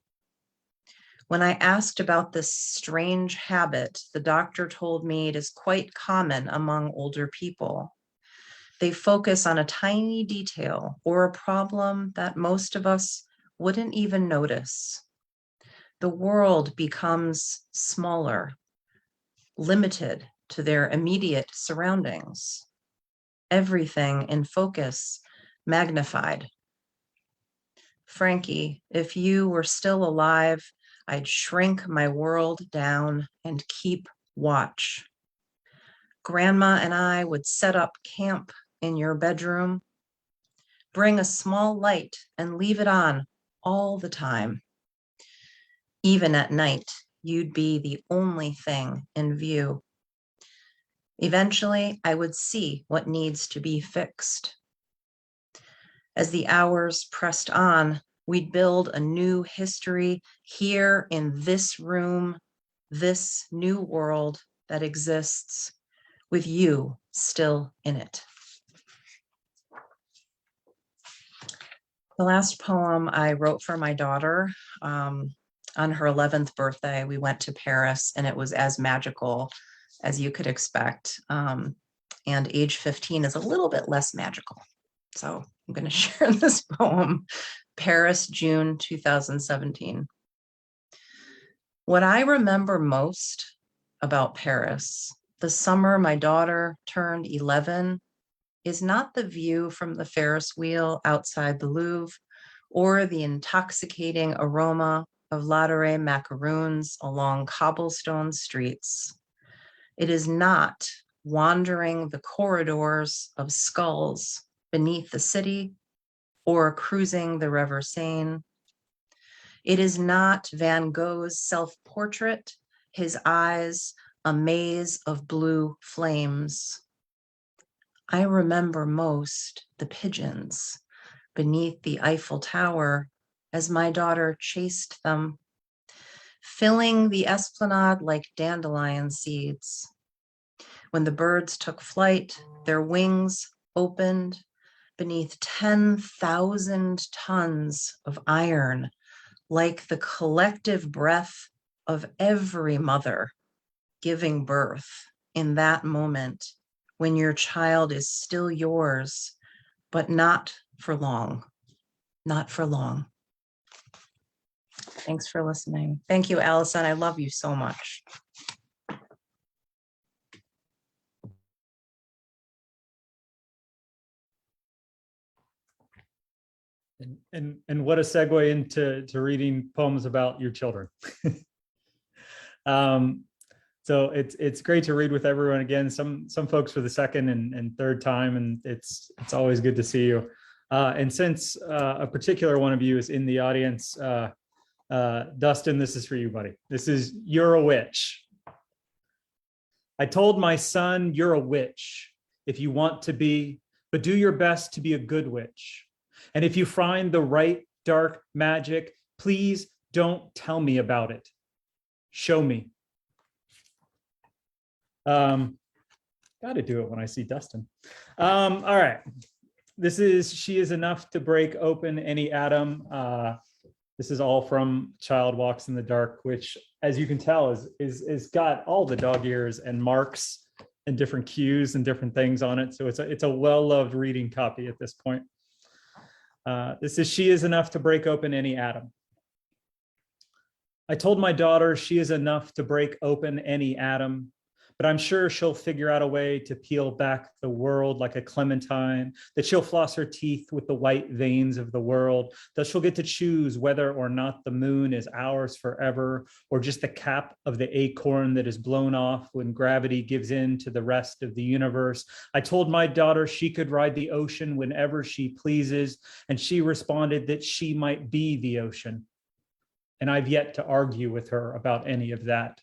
When I asked about this strange habit, the doctor told me it is quite common among older people. They focus on a tiny detail or a problem that most of us wouldn't even notice. The world becomes smaller, limited to their immediate surroundings. Everything in focus magnified. Frankie, if you were still alive, I'd shrink my world down and keep watch. Grandma and I would set up camp in your bedroom, bring a small light and leave it on all the time. Even at night, you'd be the only thing in view. Eventually, I would see what needs to be fixed. As the hours pressed on, we'd build a new history here in this room, this new world that exists with you still in it. The last poem I wrote for my daughter on her 11th birthday. We went to Paris and it was as magical as you could expect. And age 15 is a little bit less magical. So I'm going to share this poem, Paris, June 2017. What I remember most about Paris, the summer my daughter turned 11, is not the view from the Ferris wheel outside the Louvre or the intoxicating aroma of Ladurée macaroons along cobblestone streets. It is not wandering the corridors of skulls beneath the city or cruising the River Seine. It is not Van Gogh's self-portrait, his eyes a maze of blue flames. I remember most the pigeons beneath the Eiffel Tower as my daughter chased them, filling the esplanade like dandelion seeds. When the birds took flight, their wings opened beneath 10,000 tons of iron, like the collective breath of every mother giving birth in that moment when your child is still yours, but not for long, not for long. Thanks for listening. Thank you, Allison. I love you so much. And what a segue into reading poems about your children. So it's great to read with everyone again. Some folks for the second and third time, and it's always good to see you. And since a particular one of you is in the audience, Dustin, this is for you, buddy. This is You're a Witch. I told my son, you're a witch if you want to be, but do your best to be a good witch. And if you find the right dark magic, please don't tell me about it. Show me. Got to do it when I see Dustin. All right. This is She Is Enough to Break Open Any Atom. This is all from Child Walks in the Dark, which, as you can tell, is got all the dog ears and marks and different cues and different things on it. So it's a well-loved reading copy at this point. This is She Is Enough to Break Open Any Atom. I told my daughter she is enough to break open any atom, but I'm sure she'll figure out a way to peel back the world like a clementine, that she'll floss her teeth with the white veins of the world, that she'll get to choose whether or not the moon is ours forever, or just the cap of the acorn that is blown off when gravity gives in to the rest of the universe. I told my daughter she could ride the ocean whenever she pleases, and she responded that she might be the ocean. And I've yet to argue with her about any of that.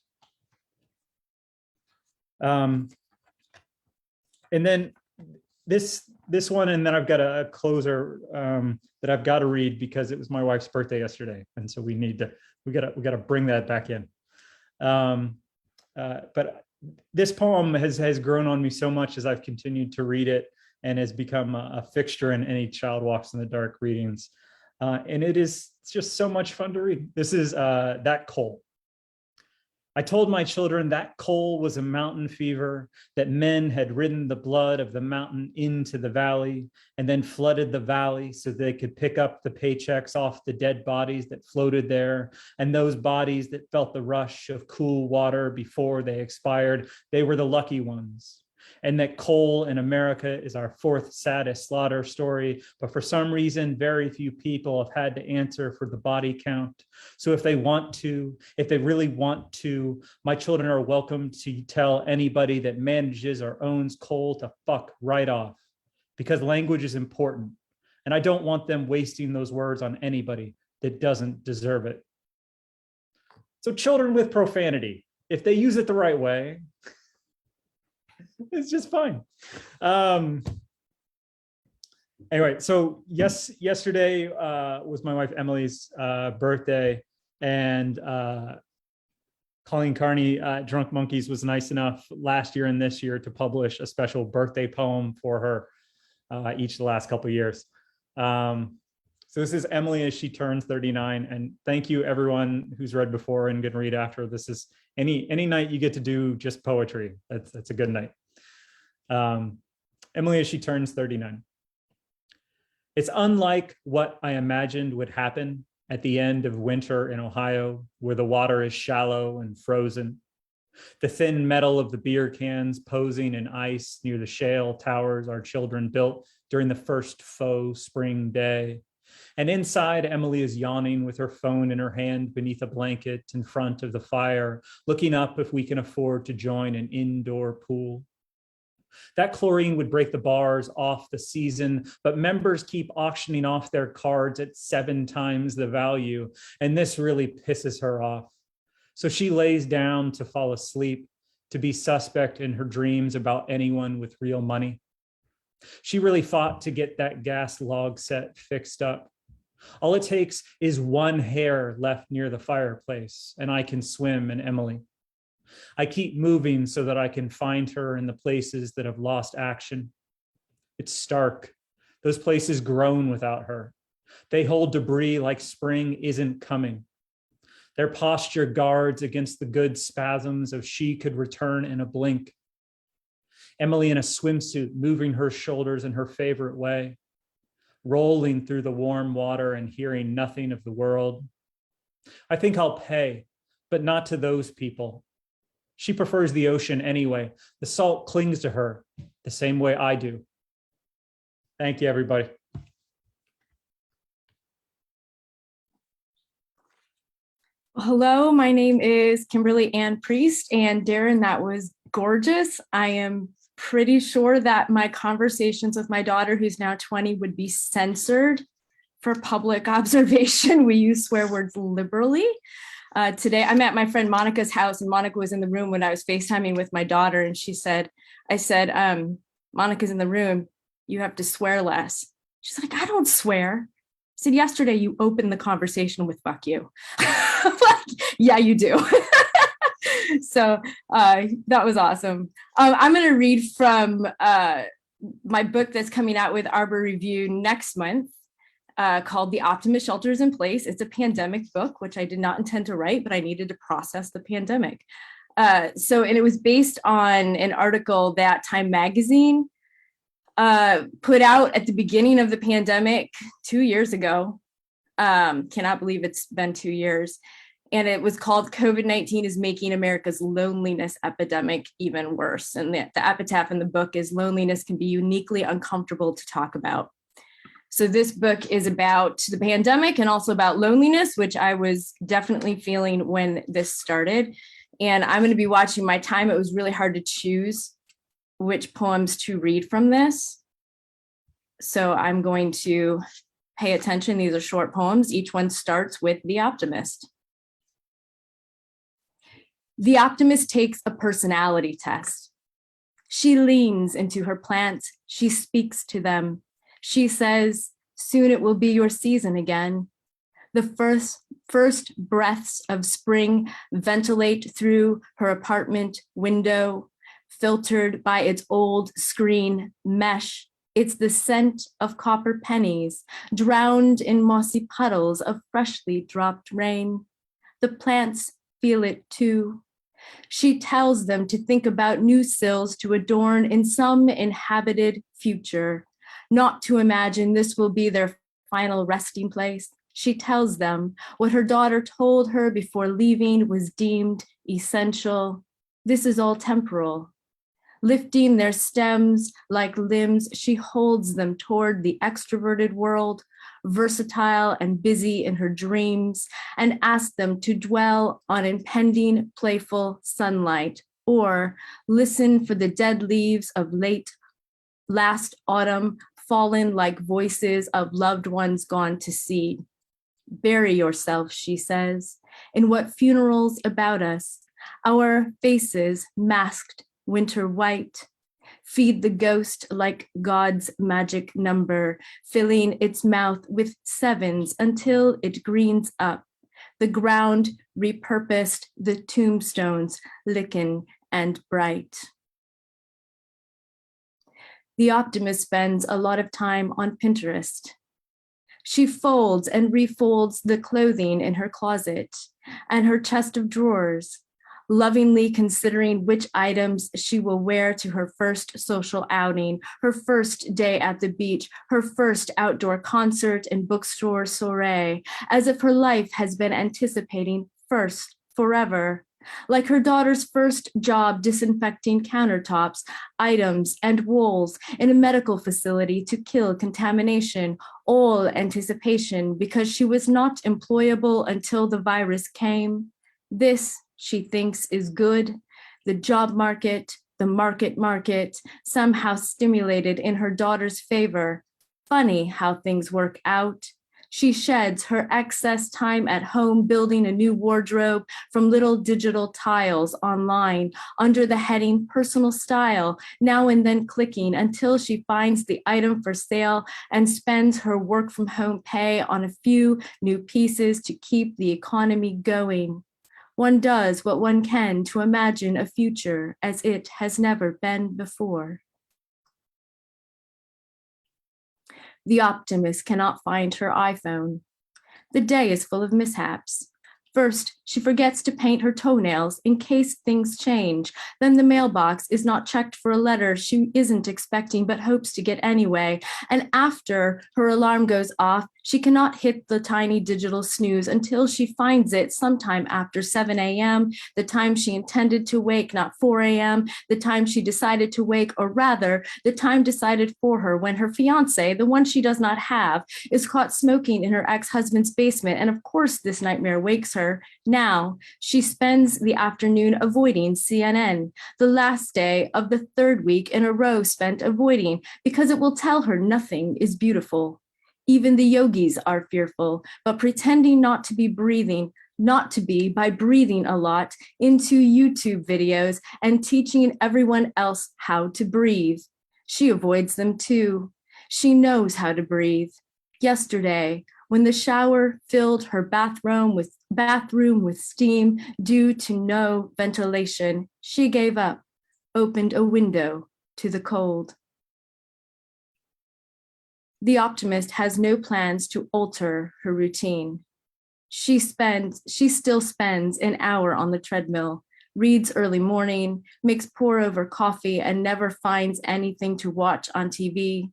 And then this one, and then I've got a closer that I've got to read because it was my wife's birthday yesterday, and so we gotta bring that back in. But this poem has grown on me so much as I've continued to read it, and has become a fixture in any Child Walks in the Dark readings. And it's just so much fun to read. This is That Coal. I told my children that coal was a mountain fever, that men had ridden the blood of the mountain into the valley and then flooded the valley so they could pick up the paychecks off the dead bodies that floated there. And those bodies that felt the rush of cool water before they expired, they were the lucky ones. And that coal in America is our fourth saddest slaughter story. But for some reason, very few people have had to answer for the body count. So if they really want to, my children are welcome to tell anybody that manages or owns coal to fuck right off, because language is important. And I don't want them wasting those words on anybody that doesn't deserve it. So children with profanity, if they use it the right way, it's just fine. Anyway, so yesterday was my wife Emily's birthday, and Colleen Carney, Drunk Monkeys, was nice enough last year and this year to publish a special birthday poem for her each of the last couple of years. So this is Emily as she turns 39, and thank you everyone who's read before and can read after. This is any night you get to do just poetry. That's a good night. Emily as she turns 39. It's unlike what I imagined would happen at the end of winter in Ohio, where the water is shallow and frozen. The thin metal of the beer cans posing in ice near the shale towers our children built during the first faux spring day. And inside, Emily is yawning with her phone in her hand beneath a blanket in front of the fire, looking up if we can afford to join an indoor pool. That chlorine would break the bars off the season, but members keep auctioning off their cards at 7 times the value, and this really pisses her off. So she lays down to fall asleep, to be suspect in her dreams about anyone with real money. She really fought to get that gas log set fixed up. All it takes is one hair left near the fireplace, and I can swim in Emily. I keep moving so that I can find her in the places that have lost action. It's stark. Those places groan without her. They hold debris like spring isn't coming. Their posture guards against the good spasms of she could return in a blink. Emily in a swimsuit, moving her shoulders in her favorite way, rolling through the warm water and hearing nothing of the world. I think I'll pay, but not to those people. She prefers the ocean anyway. The salt clings to her the same way I do. Thank you, everybody. Hello, my name is Kimberly Ann Priest, and Darren, that was gorgeous. I am pretty sure that my conversations with my daughter, who's now 20, would be censored for public observation. We use swear words liberally. Today, I'm at my friend Monica's house, and Monica was in the room when I was FaceTiming with my daughter, and I said, Monica's in the room, you have to swear less. She's like, I don't swear. I said, yesterday you opened the conversation with fuck you. Like, yeah, you do. So that was awesome. I'm going to read from my book that's coming out with Arbor Review next month, called The Optimist Shelters in Place. It's a pandemic book, which I did not intend to write, but I needed to process the pandemic. And it was based on an article that Time Magazine put out at the beginning of the pandemic 2 years ago. Cannot believe it's been 2 years. And it was called COVID-19 is Making America's Loneliness Epidemic Even Worse. And the epitaph in the book is loneliness can be uniquely uncomfortable to talk about. So this book is about the pandemic and also about loneliness, which I was definitely feeling when this started. And I'm going to be watching my time. It was really hard to choose which poems to read from this. So I'm going to pay attention. These are short poems. Each one starts with The Optimist. The Optimist takes a personality test. She leans into her plants. She speaks to them. She says, soon it will be your season again. The first breaths of spring ventilate through her apartment window, filtered by its old screen mesh. It's the scent of copper pennies, drowned in mossy puddles of freshly dropped rain. The plants feel it too. She tells them to think about new sills to adorn in some inhabited future, not to imagine this will be their final resting place. She tells them what her daughter told her before leaving was deemed essential. This is all temporal. Lifting their stems like limbs, she holds them toward the extroverted world, versatile and busy in her dreams, and asks them to dwell on impending playful sunlight, or listen for the dead leaves of last autumn fallen like voices of loved ones gone to seed. Bury yourself, she says, in what funerals about us, our faces masked winter white. Feed the ghost like God's magic number, filling its mouth with sevens until it greens up. The ground repurposed, the tombstones lickin' and bright. The Optimist spends a lot of time on Pinterest. She folds and refolds the clothing in her closet and her chest of drawers, lovingly considering which items she will wear to her first social outing, her first day at the beach, her first outdoor concert and bookstore soiree, as if her life has been anticipating first forever. Like her daughter's first job disinfecting countertops, items, and walls in a medical facility to kill contamination, all anticipation because she was not employable until the virus came. This, she thinks, is good. The job market, the market, somehow stimulated in her daughter's favor. Funny how things work out. She sheds her excess time at home building a new wardrobe from little digital tiles online under the heading personal style, now and then clicking until she finds the item for sale and spends her work from home pay on a few new pieces to keep the economy going. One does what one can to imagine a future as it has never been before. The Optimist cannot find her iPhone. The day is full of mishaps. First, she forgets to paint her toenails in case things change. Then the mailbox is not checked for a letter she isn't expecting but hopes to get anyway. And after her alarm goes off, she cannot hit the tiny digital snooze until she finds it sometime after 7 a.m., the time she intended to wake, not 4 a.m., the time she decided to wake, or rather, the time decided for her when her fiance, the one she does not have, is caught smoking in her ex-husband's basement. And of course, this nightmare wakes her. Now, she spends the afternoon avoiding CNN, the last day of the third week in a row spent avoiding, because it will tell her nothing is beautiful. Even the yogis are fearful, but pretending not to be by breathing a lot into YouTube videos and teaching everyone else how to breathe. She avoids them too. She knows how to breathe. Yesterday, When the shower filled her bathroom with steam due to no ventilation, she gave up, opened a window to the cold. The optimist has no plans to alter her routine. She still spends an hour on the treadmill, reads early morning, makes pour over coffee, and never finds anything to watch on TV.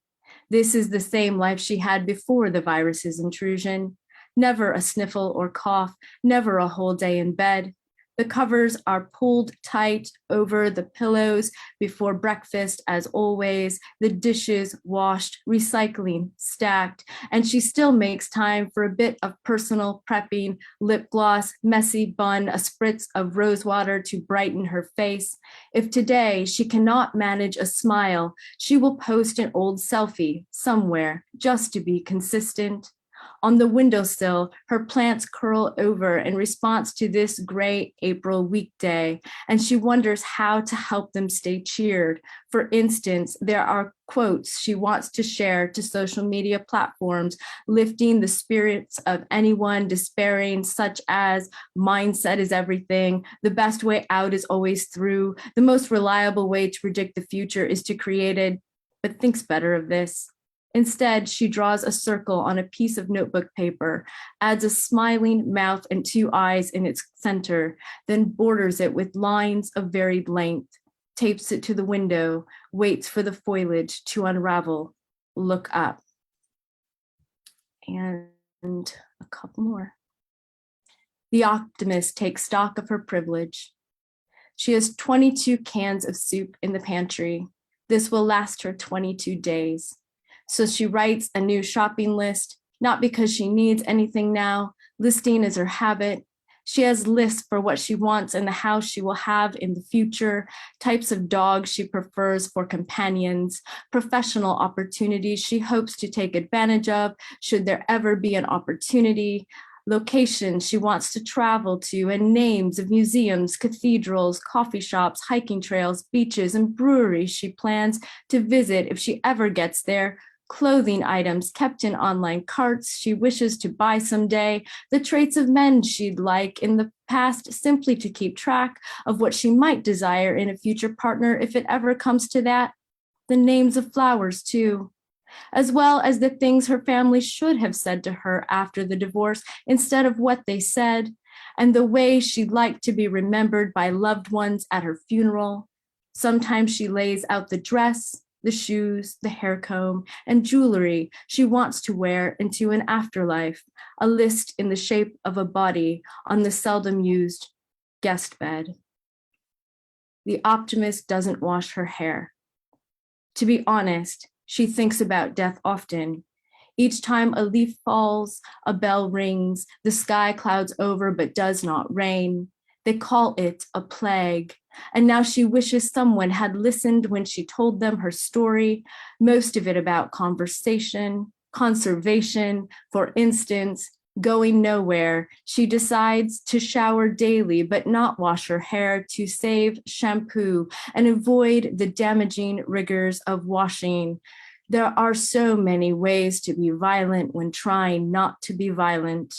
This is the same life she had before the virus's intrusion. Never a sniffle or cough, never a whole day in bed. The covers are pulled tight over the pillows before breakfast, as always, the dishes washed, recycling stacked, and she still makes time for a bit of personal prepping, lip gloss, messy bun, a spritz of rose water to brighten her face. If today she cannot manage a smile, she will post an old selfie somewhere just to be consistent. On the windowsill, her plants curl over in response to this gray April weekday, and she wonders how to help them stay cheered. For instance, there are quotes she wants to share to social media platforms, lifting the spirits of anyone despairing, such as mindset is everything, the best way out is always through, the most reliable way to predict the future is to create it, but thinks better of this. Instead, she draws a circle on a piece of notebook paper, adds a smiling mouth and two eyes in its center, then borders it with lines of varied length, tapes it to the window, waits for the foliage to unravel, look up. And a couple more. The optimist takes stock of her privilege. She has 22 cans of soup in the pantry. This will last her 22 days. So she writes a new shopping list, not because she needs anything now. Listing is her habit. She has lists for what she wants in the house she will have in the future, types of dogs she prefers for companions, professional opportunities she hopes to take advantage of should there ever be an opportunity, locations she wants to travel to, and names of museums, cathedrals, coffee shops, hiking trails, beaches, and breweries she plans to visit if she ever gets there, clothing items kept in online carts she wishes to buy someday, the traits of men she'd like in the past simply to keep track of what she might desire in a future partner if it ever comes to that, the names of flowers too, as well as the things her family should have said to her after the divorce instead of what they said, and the way she'd like to be remembered by loved ones at her funeral. Sometimes she lays out the dress, the shoes, the hair comb, and jewelry she wants to wear into an afterlife, a list in the shape of a body on the seldom used guest bed. The optimist doesn't wash her hair. To be honest, she thinks about death often. Each time a leaf falls, a bell rings, the sky clouds over but does not rain. They call it a plague. And now she wishes someone had listened when she told them her story, most of it about conversation, conservation, for instance, going nowhere. She decides to shower daily, but not wash her hair to save shampoo and avoid the damaging rigors of washing. There are so many ways to be violent when trying not to be violent.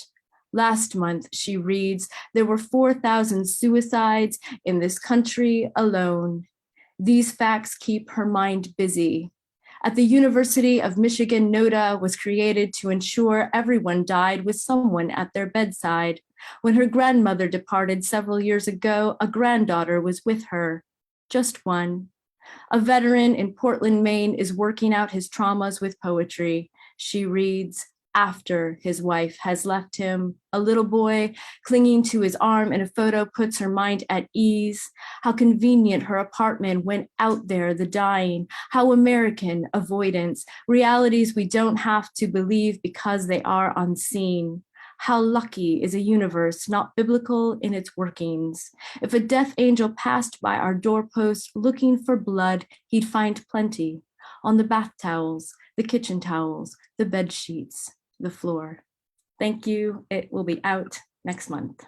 Last month, she reads, there were 4,000 suicides in this country alone. These facts keep her mind busy. At the University of Michigan, NODA was created to ensure everyone died with someone at their bedside. When her grandmother departed several years ago, a granddaughter was with her, just one. A veteran in Portland, Maine is working out his traumas with poetry. She reads, after his wife has left him, a little boy clinging to his arm in a photo puts her mind at ease. How convenient her apartment went out there, the dying. How American avoidance, realities we don't have to believe because they are unseen. How lucky is a universe not biblical in its workings. If a death angel passed by our doorpost looking for blood, he'd find plenty on the bath towels, the kitchen towels, the bed sheets, the floor. Thank you. It will be out next month.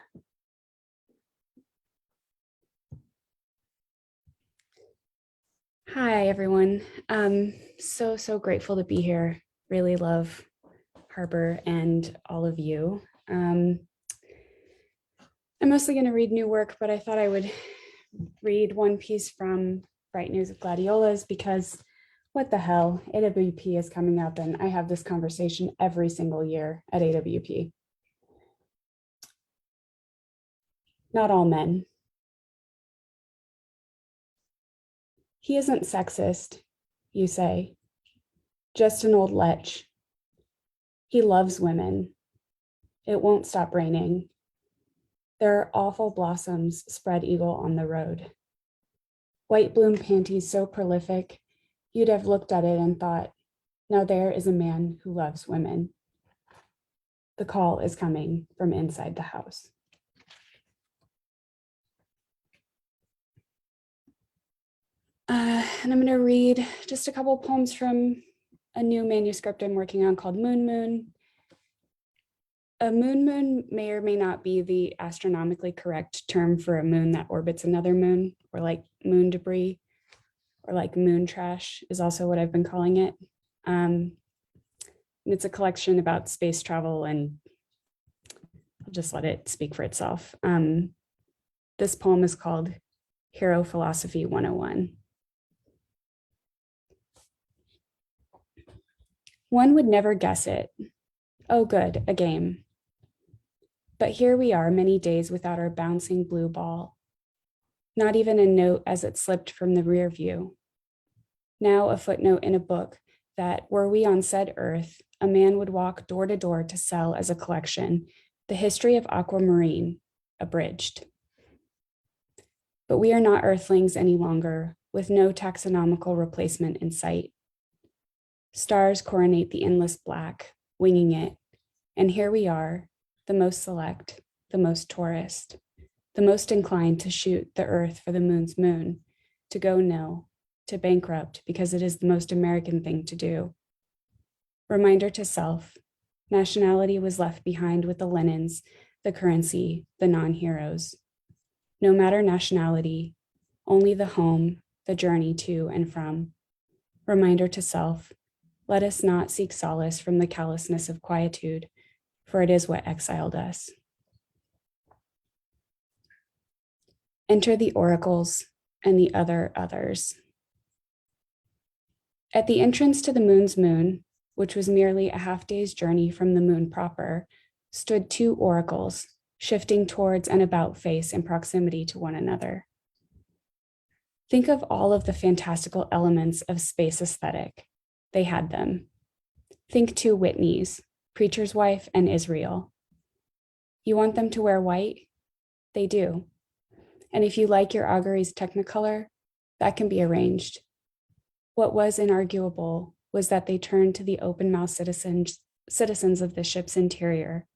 Hi, everyone. So grateful to be here. Really love Harbor and all of you. I'm mostly going to read new work, but I thought I would read one piece from Bright News of Gladiolas because what the hell, AWP is coming up and I have this conversation every single year at AWP. Not all men. He isn't sexist, you say, just an old lech. He loves women. It won't stop raining. There are awful blossoms spread eagle on the road. White bloom panties so prolific, you'd have looked at it and thought, now there is a man who loves women. The call is coming from inside the house. And I'm going to read just a couple poems from a new manuscript I'm working on called Moon Moon. A moon may or may not be the astronomically correct term for a moon that orbits another moon, or like moon debris, or like moon trash is also what I've been calling it. And it's a collection about space travel, and I'll just let it speak for itself. This poem is called Hero Philosophy 101. One would never guess it. Oh, good, a game. But here we are many days without our bouncing blue ball. Not even a note as it slipped from the rear view. Now a footnote in a book that, were we on said earth, a man would walk door to door to sell as a collection, The History of Aquamarine, abridged. But we are not earthlings any longer, with no taxonomical replacement in sight. Stars coronate the endless black, winging it, and here we are, the most select, the most tourist, the most inclined to shoot the earth for the moon's moon, to go nil, to bankrupt because it is the most American thing to do. Reminder to self, nationality was left behind with the Lenins, the currency, the non-heroes. No matter nationality, only the home, the journey to and from. Reminder to self, let us not seek solace from the callousness of quietude, for it is what exiled us. Enter the oracles and the other others. At the entrance to the moon's moon, which was merely a half-day's journey from the moon proper, stood two oracles, shifting towards and about face in proximity to one another. Think of all of the fantastical elements of space aesthetic. They had them. Think two Whitneys, Preacher's Wife and Israel. You want them to wear white? They do. And if you like your auguries technicolor, that can be arranged. What was inarguable was that they turned to the open-mouthed citizens of the ship's interior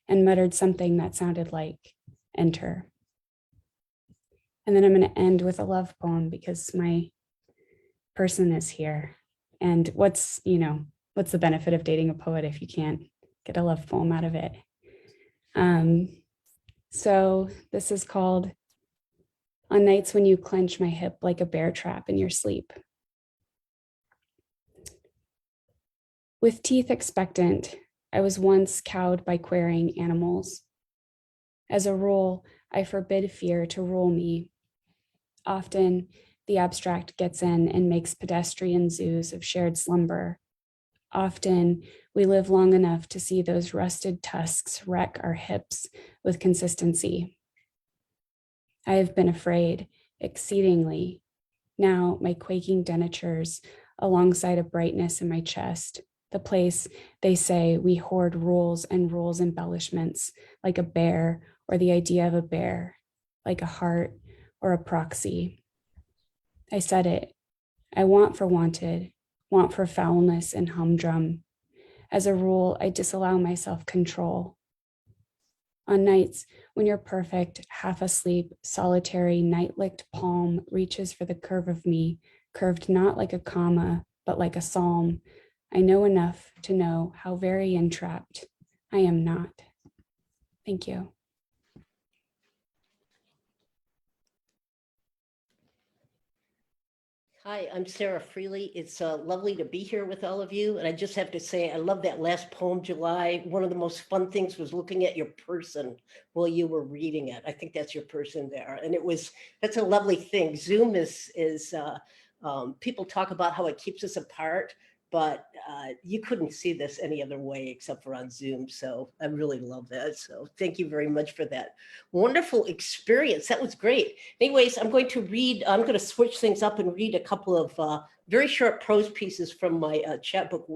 and muttered something that sounded like, enter. And then I'm going to end with a love poem because my person is here. And what's the benefit of dating a poet if you can't get a love poem out of it? So this is called On Nights When You Clench My Hip Like a Bear Trap in Your Sleep. With teeth expectant, I was once cowed by querying animals. As a rule, I forbid fear to rule me. Often, the abstract gets in and makes pedestrian zoos of shared slumber. Often, we live long enough to see those rusted tusks wreck our hips with consistency. I have been afraid, exceedingly. Now, my quaking dentures, alongside a brightness in my chest, the place, they say, we hoard rules and rules embellishments, like a bear or the idea of a bear, like a heart or a proxy. I said it. I want for wanted, want for foulness and humdrum. As a rule, I disallow myself control. On nights when your perfect, half asleep, solitary, night-licked palm reaches for the curve of me, curved not like a comma, but like a psalm, I know enough to know how very entrapped I am not. Thank you. Hi, I'm Sarah Freely. It's lovely to be here with all of you. And I just have to say, I love that last poem, July. One of the most fun things was looking at your person while you were reading it. I think that's your person there. And that's a lovely thing. Zoom people talk about how it keeps us apart, but you couldn't see this any other way except for on Zoom. So I really love that. So thank you very much for that wonderful experience. That was great. Anyways, I'm going to switch things up and read a couple of very short prose pieces from my chapbook,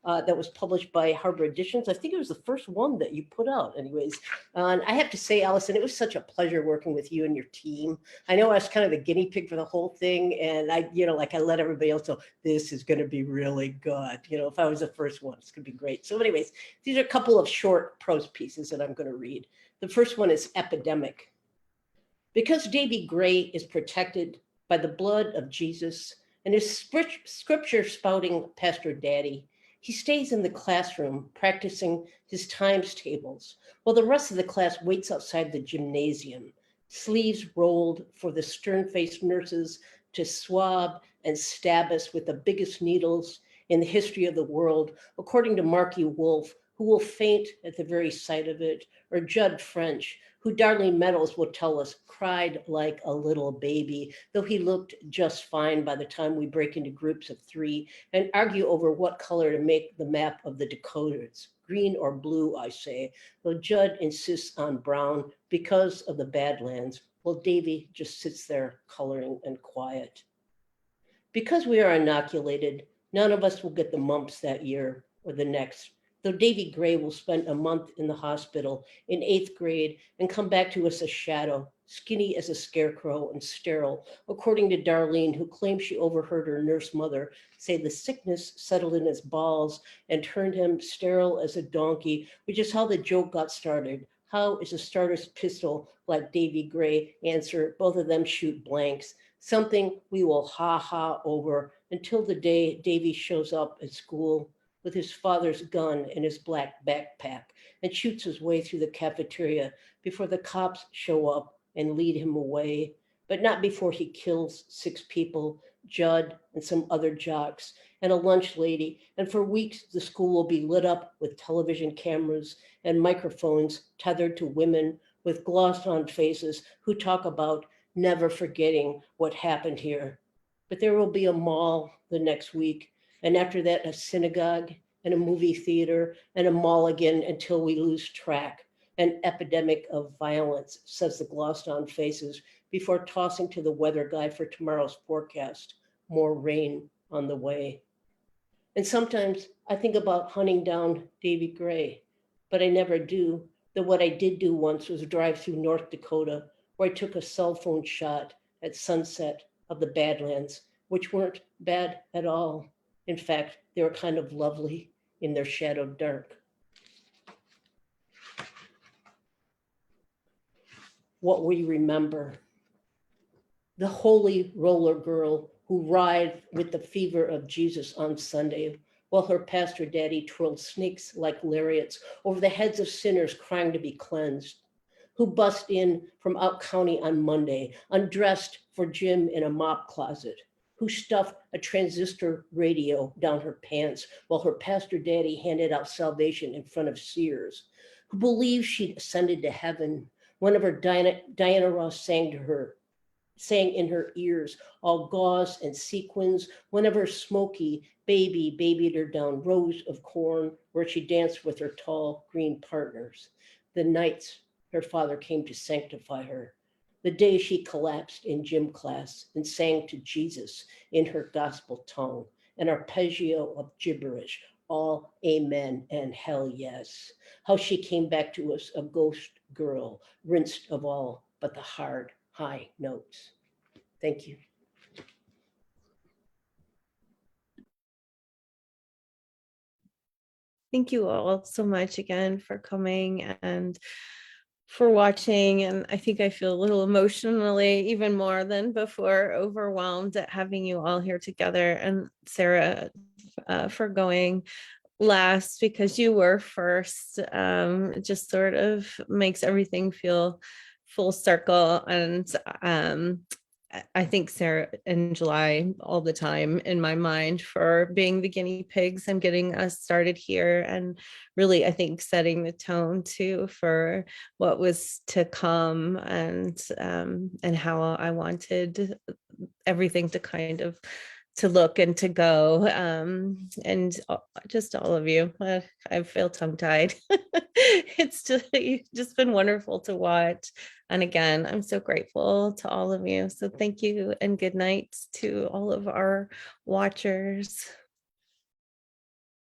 that was published by Harbor Editions. I think it was the first one that you put out anyways. And I have to say, Allison, it was such a pleasure working with you and your team. I know I was kind of the guinea pig for the whole thing. And I let everybody else know this is going to be really good. If I was the first one, it's going to be great. So anyways, these are a couple of short prose pieces that I'm going to read. The first one is Epidemic. Because Davy Gray is protected by the blood of Jesus and his scripture spouting Pastor Daddy, he stays in the classroom practicing his times tables while the rest of the class waits outside the gymnasium, sleeves rolled for the stern-faced nurses to swab and stab us with the biggest needles in the history of the world, according to Marky Wolf, who will faint at the very sight of it, or Judd French, who Darlene Meadows will tell us cried like a little baby, though he looked just fine by the time we break into groups of 3 and argue over what color to make the map of the Dakotas, green or blue, I say, though Judd insists on brown because of the Badlands, while Davy just sits there coloring and quiet. Because we are inoculated, none of us will get the mumps that year or the next, though Davy Gray will spend a month in the hospital in 8th grade and come back to us a shadow, skinny as a scarecrow and sterile, according to Darlene, who claims she overheard her nurse mother say the sickness settled in his balls and turned him sterile as a donkey, which is how the joke got started. How is a starter's pistol like Davy Gray answer? Both of them shoot blanks. Something we will ha over until the day Davy shows up at school with his father's gun in his black backpack and shoots his way through the cafeteria before the cops show up and lead him away, but not before he kills 6 people, Judd and some other jocks and a lunch lady. And for weeks, the school will be lit up with television cameras and microphones tethered to women with glossed on faces who talk about never forgetting what happened here. But there will be a mall the next week, and after that, a synagogue and a movie theater and a mall again until we lose track. An epidemic of violence, says the glossed on faces, before tossing to the weather guy for tomorrow's forecast. More rain on the way. And sometimes I think about hunting down Davy Gray, but I never do. Though what I did do once was drive through North Dakota, where I took a cell phone shot at sunset of the Badlands, which weren't bad at all. In fact, they were kind of lovely in their shadowed dark. What we remember. The holy roller girl who writhed with the fever of Jesus on Sunday, while her pastor daddy twirled snakes like lariats over the heads of sinners crying to be cleansed, who bust in from out county on Monday, undressed for gym in a mop closet, who stuffed a transistor radio down her pants while her pastor daddy handed out salvation in front of Sears, who believed she'd ascended to heaven whenever Diana Ross sang in her ears, all gauze and sequins, whenever Smokey babied her down rows of corn where she danced with her tall green partners. The nights her father came to sanctify her. The day she collapsed in gym class and sang to Jesus in her gospel tongue, an arpeggio of gibberish, all amen and hell yes. How she came back to us a ghost girl, rinsed of all but the hard, high notes. Thank you. Thank you all so much again for coming and for watching. And I think I feel a little emotionally, even more than before, overwhelmed at having you all here together. And Sarah, for going last because you were first. It just sort of makes everything feel full circle. And I think Sarah and July all the time in my mind for being the guinea pigs and getting us started here, and really I think setting the tone too for what was to come, and how I wanted everything to kind of to look and to go, and just all of you. I feel tongue tied. It's just, you've just been wonderful to watch. And again, I'm so grateful to all of you. So thank you and good night to all of our watchers.